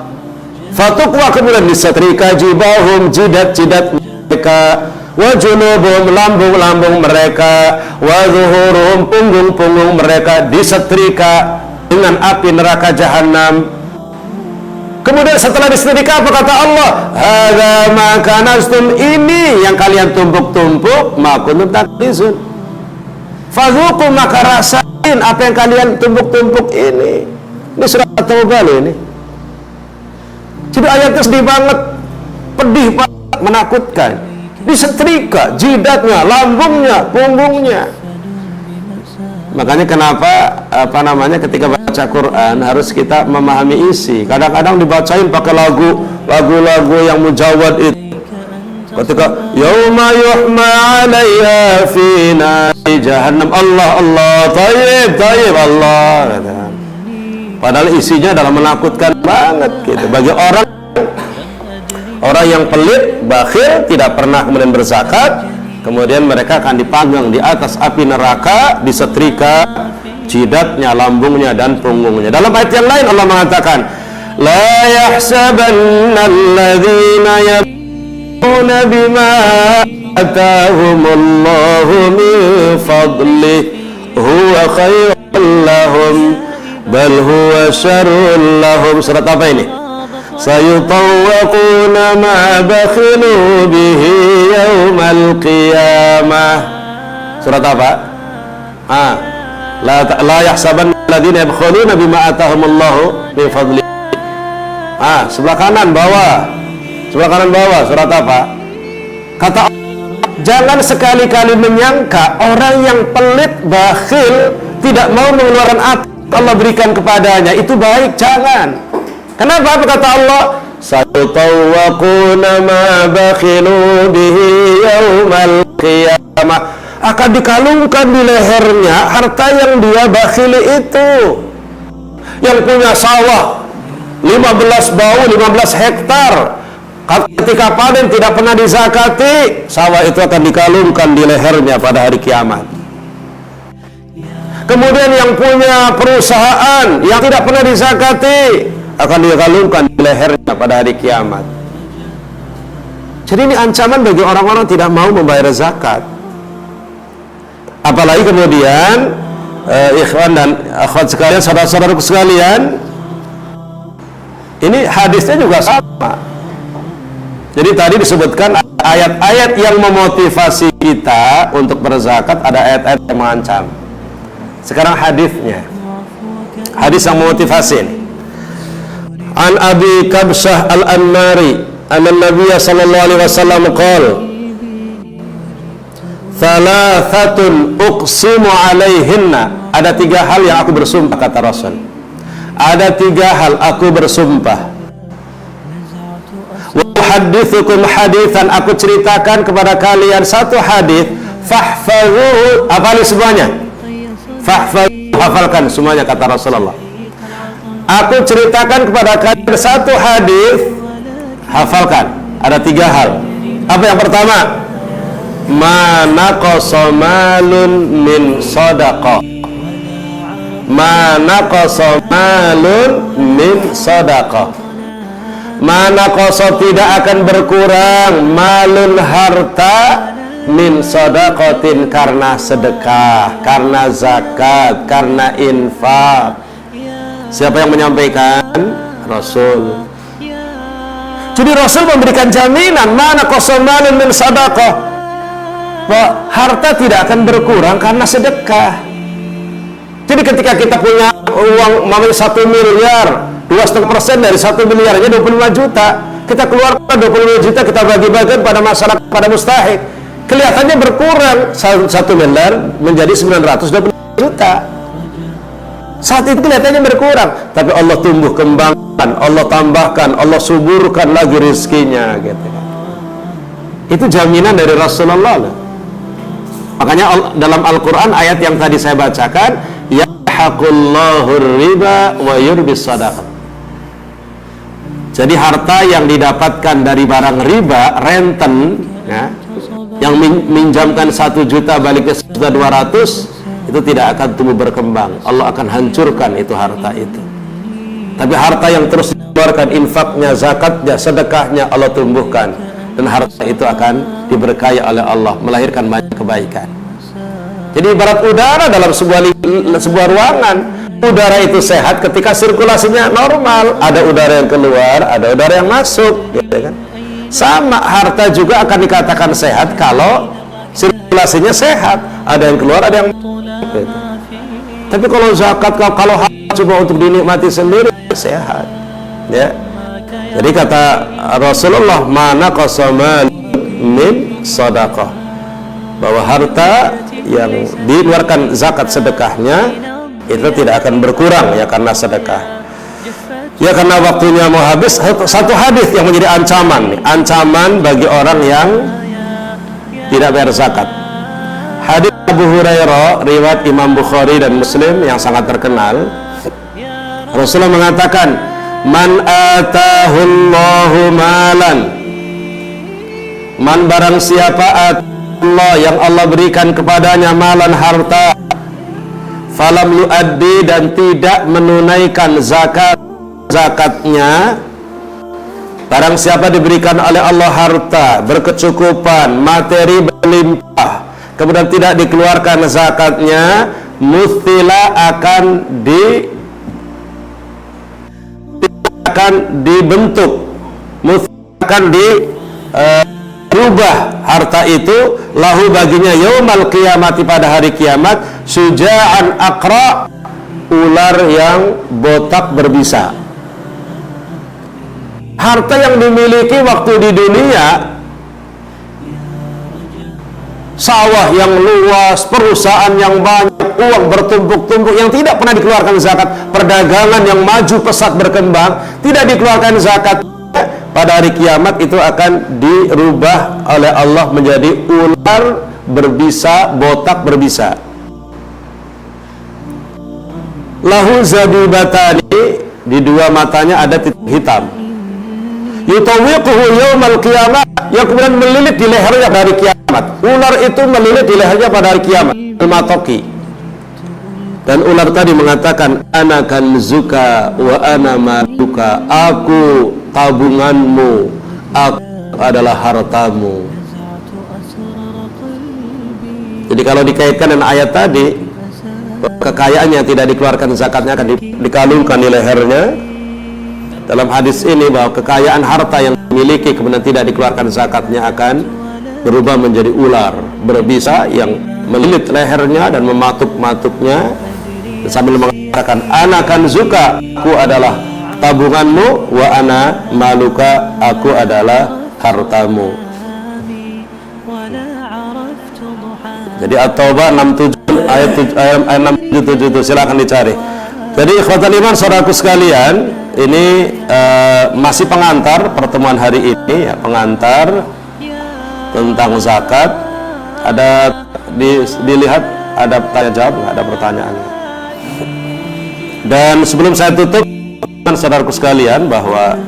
Fatukwa, kemudian disetrika jibahum, jidat-jidat mereka, wa junubuhum, lambung-lambung mereka, wa zuhuruhum, punggung-punggung mereka disetrika dengan api neraka jahanam. Kemudian setelah disetrika apa kata Allah? Hadza ma kanastum, ini yang kalian tumpuk-tumpuk, ma kuntum taknizun. Fadzuqu, maka rasain apa yang kalian tumpuk-tumpuk ini. Ini surat At-Taubah ini. Jadi ayatnya sedih banget, pedih banget, menakutkan. Disetrika jidatnya, lambungnya, punggungnya. Makanya kenapa ketika baca Quran harus kita memahami isi. Kadang-kadang dibacain pakai lagu-lagu yang mujawad itu. Ketika yauma yuhma 'alaiha fi nari jahannam, Allah Allah, tayyib Allah. Padahal isinya adalah menakutkan banget gitu bagi orang yang pelit, bakhil, tidak pernah kemudian berzakat. Kemudian mereka akan dipanggang di atas api neraka, disetrika jidatnya, lambungnya, dan punggungnya. Dalam ayat yang lain Allah mengatakan, la yahsabanna alladhina yabkhuna bima atahumullahu min fadlih huwa khairun lahum bal huwa syarrun lahum. Surat apa ini? Sayutawwaquna ma bakhilu bihi yawmal qiyamah. Surat apa? La yahsabanna alladziina yabkhuluna bima atahumullahu min fadli. Sebelah kanan bawah. Sebelah kanan bawah, surat apa? Kata Allah, jangan sekali-kali menyangka orang yang pelit, bakhil, tidak mau mengeluarkan apa Allah berikan kepadanya itu baik, jangan. Kenapa? Apa kata Allah? Sayutawwaquna ma bakhilu bihi yaumal qiyamah. Akan dikalungkan di lehernya harta yang dia bakhili itu. Yang punya sawah 15 bau, 15 hektar, ketika panen tidak pernah dizakati, sawah itu akan dikalungkan di lehernya pada hari kiamat. Kemudian yang punya perusahaan yang tidak pernah dizakati akan dikalungkan di lehernya pada hari kiamat. Jadi ini ancaman bagi orang-orang tidak mau membayar zakat. Apalagi kemudian ikhwan dan akhwat sekalian, saudara-saudaraku sekalian, ini hadisnya juga sama. Jadi tadi disebutkan ayat-ayat yang memotivasi kita untuk berzakat, ada ayat-ayat yang mengancam. Sekarang hadisnya, hadis yang memotivasi. An Abi Kabsyah Al-Anmari anna Nabiya sallallahu alaihi wasallam qala thalathatun uqsimu alaihinna, ada 3 hal yang aku bersumpah, kata Rasul. Ada 3 hal aku bersumpah. Wa uhaddithukum hadithan, aku ceritakan kepada kalian satu hadis. Fahfazuhu, hafal semuanya. Fahfazuhu, hafalkan semuanya, kata Rasulullah. Aku ceritakan kepada kalian satu hadis, hafalkan. Ada 3 hal. Apa yang pertama? Ma naqasa malun min shadaqah. mana qasamalun min sadaqah. Mana qasa tidak akan berkurang malun harta min sadaqatin karena sedekah, karena zakat, karena infak. Siapa yang menyampaikan? Rasul. Jadi Rasul memberikan jaminan mana qasamalun min sadaqah, bahwa harta tidak akan berkurang karena sedekah. Jadi ketika kita punya uang mamanya 1 miliar, 2,5% dari 1 miliarnya 25 juta, kita keluarkan 25 juta, kita bagi-bagikan pada masyarakat, pada mustahik, kelihatannya berkurang 1 miliar menjadi 920 juta. Saat itu kelihatannya berkurang, tapi Allah tumbuh kembangkan, Allah tambahkan, Allah suburkan lagi rezekinya, gitu. Itu jaminan dari Rasulullah. Makanya dalam Al-Quran ayat yang tadi saya bacakan, yahaqullahu riba wa yurbis sadaqah. Jadi harta yang didapatkan dari barang riba, renten, ya, yang minjamkan 1 juta baliknya 1.200, itu tidak akan tumbuh berkembang. Allah akan hancurkan itu harta itu. Tapi harta yang terus dikeluarkan, infaknya, zakatnya, sedekahnya, Allah tumbuhkan, dan harta itu akan diberkahi oleh Allah, melahirkan banyak kebaikan. Jadi ibarat udara dalam sebuah ruangan, udara itu sehat ketika sirkulasinya normal, ada udara yang keluar, ada udara yang masuk, gitu kan. Sama harta juga akan dikatakan sehat kalau sirkulasinya sehat, ada yang keluar, ada yang masuk, gitu. Tapi kalau zakat, kalau harta cuma untuk dinikmati sendiri, sehat, ya. Jadi kata Rasulullah, mana qasamal min sadaqah, bahwa harta yang dikeluarkan zakat sedekahnya itu tidak akan berkurang, ya, karena sedekah. Ya, karena waktunya mau habis, satu hadis yang menjadi ancaman bagi orang yang tidak bayar zakat. Hadis Abu Hurairah riwayat Imam Bukhari dan Muslim yang sangat terkenal. Rasulullah mengatakan, man atahullahu malan, man barang siapa Allah yang Allah berikan kepadanya malan harta, falam yuaddi dan tidak menunaikan zakatnya, barang siapa diberikan oleh Allah harta berkecukupan, materi berlimpah, kemudian tidak dikeluarkan zakatnya, muthila akan dibentuk, akan dirubah harta itu, lahu baginya yaumal qiyamati pada hari kiamat, suja'an aqra, ular yang botak berbisa. Harta yang dimiliki waktu di dunia, sawah yang luas, perusahaan yang banyak, uang bertumpuk-tumpuk yang tidak pernah dikeluarkan zakat, perdagangan yang maju pesat berkembang, tidak dikeluarkan zakat, pada hari kiamat itu akan dirubah oleh Allah menjadi ular berbisa, botak berbisa. Lahu zabibatani, di dua matanya ada titik hitam. Yutawiquhu yaumal qiyamah, yang kemudian melilit di lehernya pada hari kiamat. Ular itu melilit di lehernya pada hari kiamat, al-matoki. Dan ular tadi mengatakan, ana kanzuka wa ana maluka, aku tabunganmu, aku adalah hartamu. Jadi kalau dikaitkan dengan ayat tadi, kekayaan yang tidak dikeluarkan zakatnya akan dikalungkan di lehernya. Dalam hadis ini bahwa kekayaan harta yang dimiliki kemudian tidak dikeluarkan zakatnya akan berubah menjadi ular berbisa yang melilit lehernya dan mematuk-matuknya, sambil mengatakan, ana kanzuka, aku adalah tabunganmu, wa ana maluka, aku adalah hartamu. Jadi At-Taubah 67 ayat 677, silakan dicari. Jadi ikhwatal iman, saudaraku sekalian, ini masih pengantar pertemuan hari ini, ya, pengantar tentang zakat. Ada dilihat, ada tanya jawab, ada pertanyaan. Dan sebelum saya tutup, saudaraku sekalian, bahwa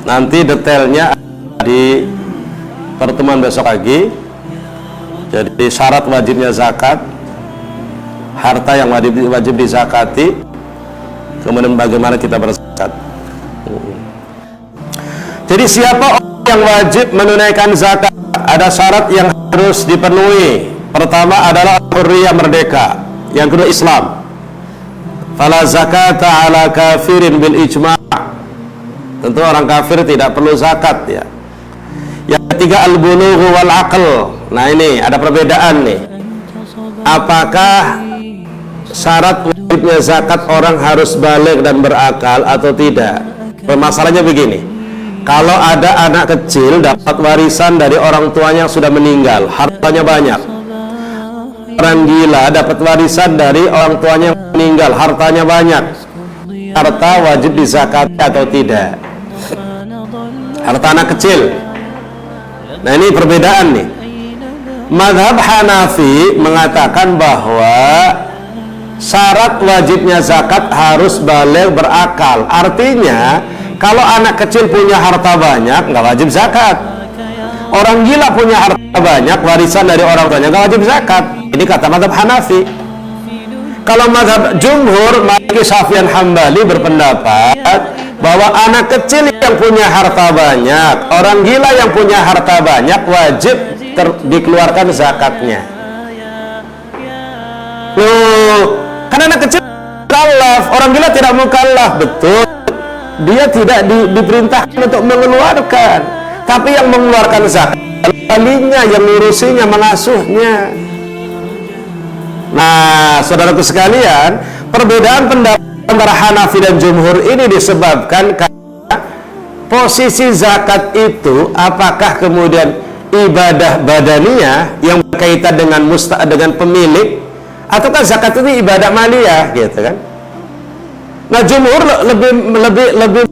nanti detailnya di pertemuan besok pagi. Jadi syarat wajibnya zakat, harta yang wajib dizakati, kemudian bagaimana kita berzakat. Jadi siapa orang yang wajib menunaikan zakat? Ada syarat yang harus dipenuhi. Pertama adalah hurriyah, merdeka. Yang kedua Islam. Fala zakata ala kafirin bil ijma'. Tentu orang kafir tidak perlu zakat ya. Yang ketiga al-bulughu wal aql. Nah ini ada perbedaan nih. Apakah syarat wajibnya zakat orang harus balik dan berakal atau tidak? Permasalahannya begini. Kalau ada anak kecil dapat warisan dari orang tuanya yang sudah meninggal, hartanya banyak. Orang gila dapat warisan dari orang tuanya yang meninggal, hartanya banyak. Harta wajib dizakati atau tidak? Harta anak kecil. Nah ini perbedaan nih. Mazhab Hanafi mengatakan bahwa syarat wajibnya zakat harus baligh berakal. Artinya kalau anak kecil punya harta banyak nggak wajib zakat. Orang gila punya harta banyak warisan dari orang tuanya nggak wajib zakat. Ini kata mazhab Hanafi. Kalau mazhab Jumhur, Maliki, Syafi'i, Hambali berpendapat bahwa anak kecil yang punya harta banyak, orang gila yang punya harta banyak wajib dikeluarkan zakatnya. Loh, kan anak kecil mukallaf, orang gila tidak mukallaf, betul. Dia tidak diperintahkan untuk mengeluarkan, tapi yang mengeluarkan zakat walinya, yang ngurusinya, mengasuhnya. Nah, saudaraku sekalian, perbedaan pendapat antara Hanafi dan Jumhur ini disebabkan karena posisi zakat itu apakah kemudian ibadah badaniyah yang berkaitan dengan dengan pemilik, ataukah zakat itu ibadah maliyah, gitu kan? Nah, Jumhur lebih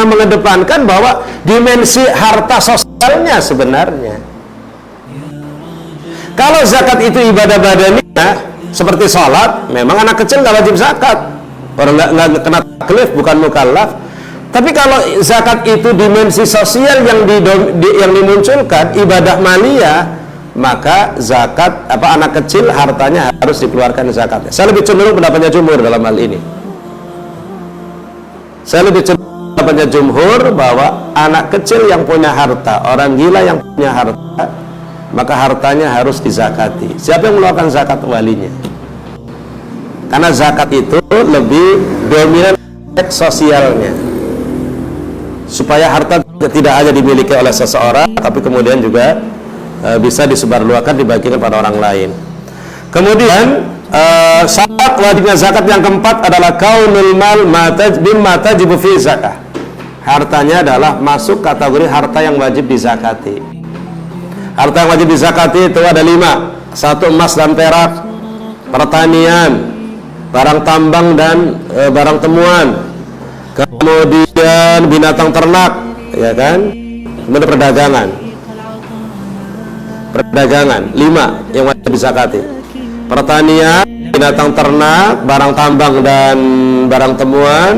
mengedepankan bahwa dimensi harta sosialnya sebenarnya. Kalau zakat itu ibadah badaniyah seperti sholat, memang anak kecil nggak wajib zakat, orang nggak kena taklif, bukan mukallaf. Tapi kalau zakat itu dimensi sosial yang dimunculkan, ibadah maliyah, maka zakat anak kecil hartanya harus dikeluarkan zakatnya. Saya lebih cenderung pendapatnya Jumhur dalam hal ini. Saya lebih cenderung pendapatnya Jumhur bahwa anak kecil yang punya harta, orang gila yang punya harta, maka hartanya harus dizakati. Siapa yang mengeluarkan zakat? Walinya. Karena zakat itu lebih dominan sosialnya, supaya harta tidak hanya dimiliki oleh seseorang, tapi kemudian juga bisa disebarluaskan, dibagikan pada orang lain. Kemudian syarat wajibnya zakat yang keempat adalah kaunul mal mimma tajibu fi zakah. Hartanya adalah masuk kategori harta yang wajib dizakati. Harta yang wajib dizakati itu ada 5. 1 emas dan perak, pertanian, barang tambang dan barang temuan, kemudian binatang ternak, ya kan? Kemudian perdagangan 5 yang wajib dizakati. Pertanian, binatang ternak, barang tambang dan barang temuan,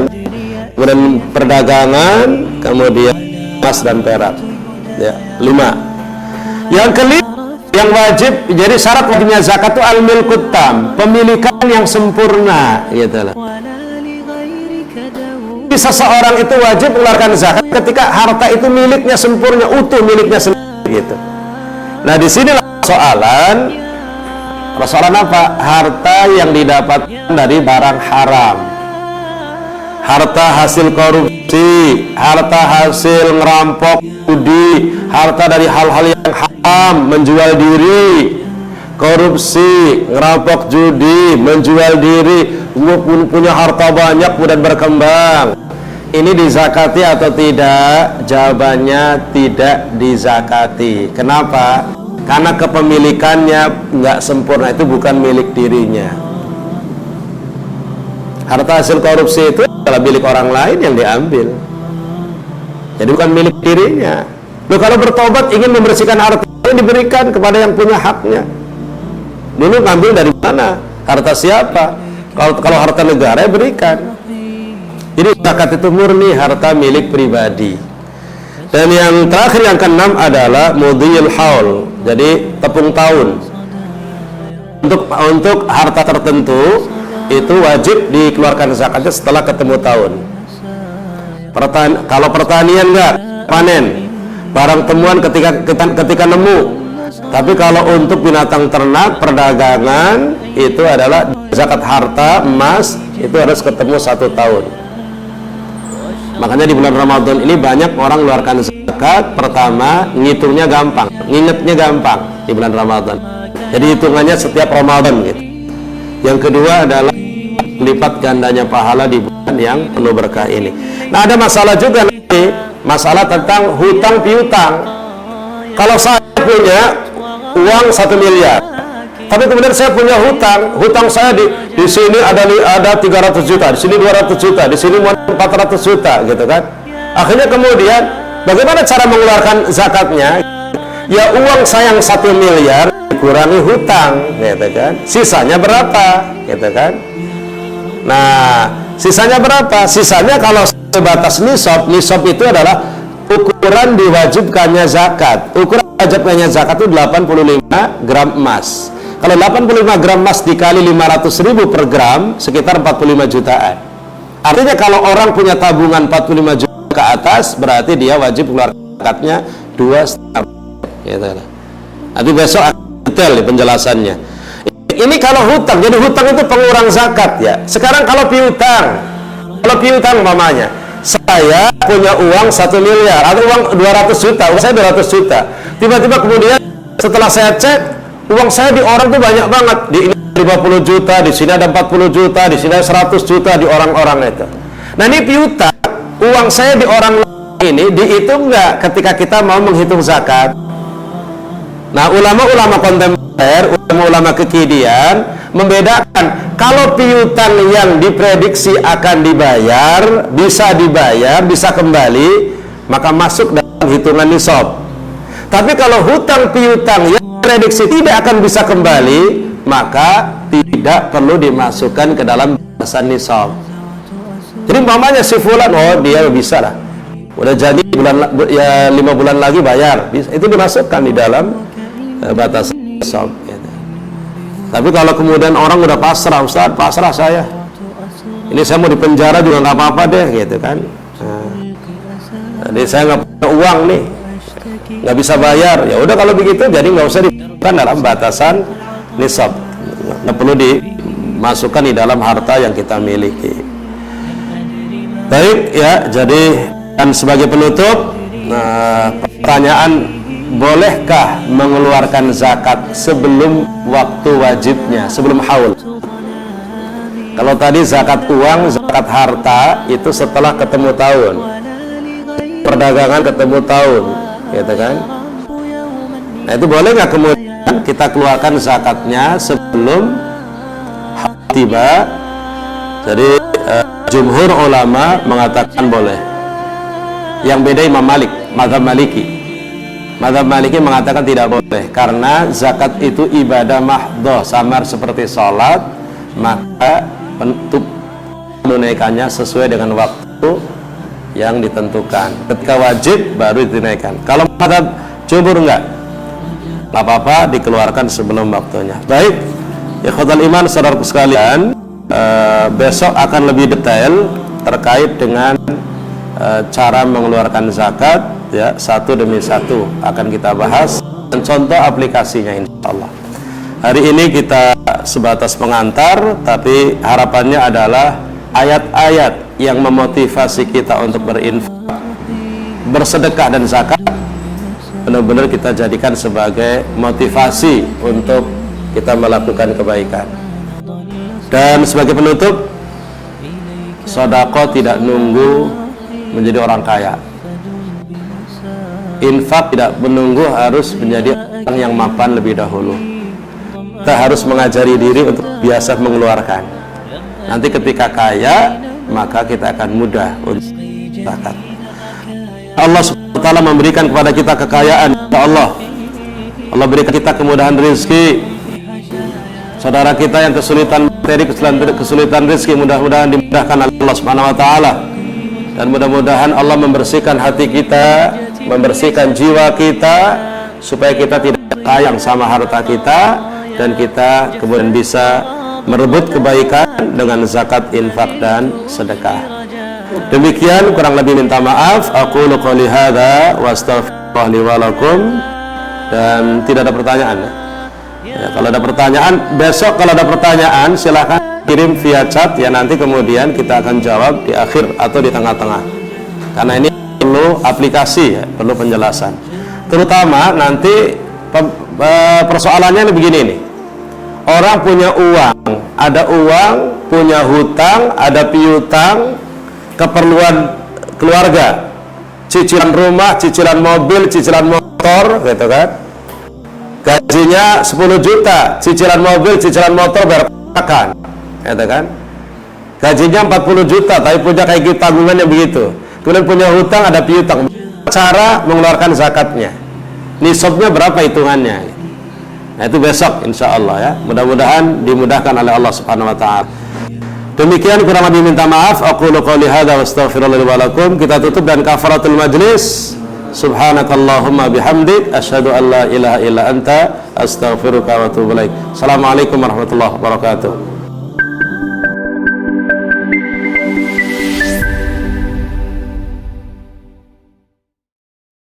kemudian perdagangan, kemudian emas dan perak, ya 5. Yang kelima yang wajib, jadi syarat wajibnya zakat itu al-milkut tam, pemilikan yang sempurna, gitu lah. Seseorang itu wajib mengeluarkan zakat ketika harta itu miliknya sempurna, utuh miliknya sendiri, gitu. Nah, di sini persoalan apa? Harta yang didapatkan dari barang haram, harta hasil korupsi, harta hasil ngerampok, judi, harta dari hal-hal yang haram, menjual diri, korupsi, ngerampok, judi, menjual diri, punya harta banyak kemudian berkembang. Ini dizakati atau tidak? Jawabannya tidak dizakati. Kenapa? Karena kepemilikannya nggak sempurna, itu bukan milik dirinya. Harta hasil korupsi itu adalah milik orang lain yang diambil, jadi bukan milik dirinya. Loh, kalau bertobat ingin membersihkan harta, diberikan kepada yang punya haknya. Dulu ngambil dari mana? Harta siapa? Kalau harta negara ya berikan. Jadi zakat itu murni harta milik pribadi. Dan yang terakhir, yang keenam adalah mudhiyul haul, jadi tepung tahun. untuk harta tertentu itu wajib dikeluarkan zakatnya setelah ketemu tahun. Kalau pertanian enggak panen, barang temuan ketika nemu. Tapi kalau untuk binatang ternak, perdagangan, itu adalah zakat harta emas, itu harus ketemu 1 tahun. Makanya di bulan Ramadan ini banyak orang mengeluarkan zakat. Pertama, ngitungnya gampang, ngingetnya gampang di bulan Ramadan. Jadi hitungannya setiap Ramadan gitu. Yang kedua adalah lipat gandanya pahala di bulan yang penuh berkah ini. Nah, ada masalah juga nanti, masalah tentang hutang piutang. Kalau saya punya uang 1 miliar, tapi kemudian saya punya hutang saya di sini ada 300 juta, di sini 200 juta, di sini 400 juta gitu kan. Akhirnya kemudian bagaimana cara mengeluarkan zakatnya? Ya, uang saya yang 1 miliar dikurangi hutang gitu kan. Sisanya berapa gitu kan. Nah, sisanya berapa? Sisanya kalau sebatas nisab itu adalah ukuran diwajibkannya zakat. Ukuran wajibkannya zakat itu 85 gram emas. Kalau 85 gram emas dikali 500.000 per gram, sekitar 45 jutaan. Artinya kalau orang punya tabungan 45 juta ke atas, berarti dia wajib keluar zakatnya 2,5 gitu. Nanti besok detail penjelasannya. Ini kalau hutang, jadi hutang itu pengurang zakat ya. Sekarang kalau piutang umpamanya, saya punya uang 1 miliar atau uang 200 juta, uang saya 200 juta. Tiba-tiba kemudian setelah saya cek, uang saya di orang tuh banyak banget. Di ini 50 juta, di sini ada 40 juta, di sini ada 100 juta di orang-orang itu. Nah, ini piutang, uang saya di orang ini dihitung nggak ketika kita mau menghitung zakat? Nah, ulama-ulama kontemporer, ulama-ulama kekinian membedakan kalau piutang yang diprediksi akan dibayar, bisa kembali, maka masuk dalam hitungan nisab. Tapi kalau hutang piutang yang diprediksi tidak akan bisa kembali, maka tidak perlu dimasukkan ke dalam batasan nisab. Jadi umpamanya si fulan, oh dia bisa lah, udah jadi 5 bulan lagi bayar, itu dimasukkan di dalam batas nisab gitu. Tapi kalau kemudian orang udah pasrah, Ustaz, pasrah saya, ini saya mau dipenjara juga nggak apa-apa deh gitu kan. Jadi saya nggak punya uang nih, nggak bisa bayar, ya udah kalau begitu jadi nggak usah dimasukkan dalam batasan nisab, nggak perlu dimasukkan di dalam harta yang kita miliki. Baik ya, jadi dan sebagai penutup, pertanyaan, bolehkah mengeluarkan zakat sebelum waktu wajibnya, sebelum haul? Kalau tadi zakat uang, zakat harta itu setelah ketemu tahun, perdagangan ketemu tahun gitu kan. Nah, itu boleh nggak kemudian kita keluarkan zakatnya sebelum haul tiba? Jadi jumhur ulama mengatakan boleh. Yang beda Imam Malik, mazhab Maliki. Mazhab Maliki mengatakan tidak boleh, karena zakat itu ibadah mahdhah, samar seperti sholat, maka untuk menunaikannya sesuai dengan waktu yang ditentukan. Ketika wajib baru ditunaikan. Kalau mazhab jumhur enggak apa-apa, dikeluarkan sebelum waktunya. Baik, ikhwatal iman, saudaraku sekalian, besok akan lebih detail terkait dengan cara mengeluarkan zakat ya, satu demi satu akan kita bahas dan contoh aplikasinya insyaallah. Hari ini kita sebatas pengantar, tapi harapannya adalah ayat-ayat yang memotivasi kita untuk berinfak, bersedekah dan zakat benar-benar kita jadikan sebagai motivasi untuk kita melakukan kebaikan. Dan sebagai penutup, sedekah tidak nunggu menjadi orang kaya. Infak tidak menunggu harus menjadi orang yang mapan lebih dahulu. Kita harus mengajari diri untuk biasa mengeluarkan. Nanti ketika kaya, maka kita akan mudah untuk zakat. Allah Subhanahu wa taala memberikan kepada kita kekayaan, ya Allah. Allah berikan kita kemudahan rezeki. Saudara kita yang kesulitan materi, kesulitan rezeki, mudah-mudahan dimudahkan oleh Allah Subhanahu wa taala. Dan mudah-mudahan Allah membersihkan hati kita, membersihkan jiwa kita, supaya kita tidak sayang sama harta kita, dan kita kemudian bisa merebut kebaikan dengan zakat, infak, dan sedekah. Demikian kurang lebih minta maaf. Aku qouli hadza wa astaghfirullah li wa lakum. Dan tidak ada pertanyaan ya, kalau ada pertanyaan besok, kalau ada pertanyaan silahkan kirim via chat ya, nanti kemudian kita akan jawab di akhir atau di tengah-tengah, karena ini perlu aplikasi ya, perlu penjelasan. Terutama nanti persoalannya begini nih, orang punya uang, ada uang, punya hutang, ada piutang, keperluan keluarga, cicilan rumah, cicilan mobil, cicilan motor, gitu kan. Gajinya 10 juta, cicilan mobil, cicilan motor bayar pakan, gitu kan. Gajinya 40 juta, tapi punya kayak gitu tanggungannya begitu. Kemudian punya hutang, ada piutang. Cara mengeluarkan zakatnya, nisabnya berapa hitungannya? Nah itu besok insya Allah ya. Mudah-mudahan dimudahkan oleh Allah Subhanahu Wa Taala. Demikian kurang lebih minta maaf. Aku qouli hadza wa astaghfirullah li wa lakum. Kita tutup dan kafaratul majlis. Subhanakallahumma bihamdik asyhadu an la ilaha illa anta astaghfiruka wa atubu ilaik. Assalamualaikum warahmatullahi wabarakatuh.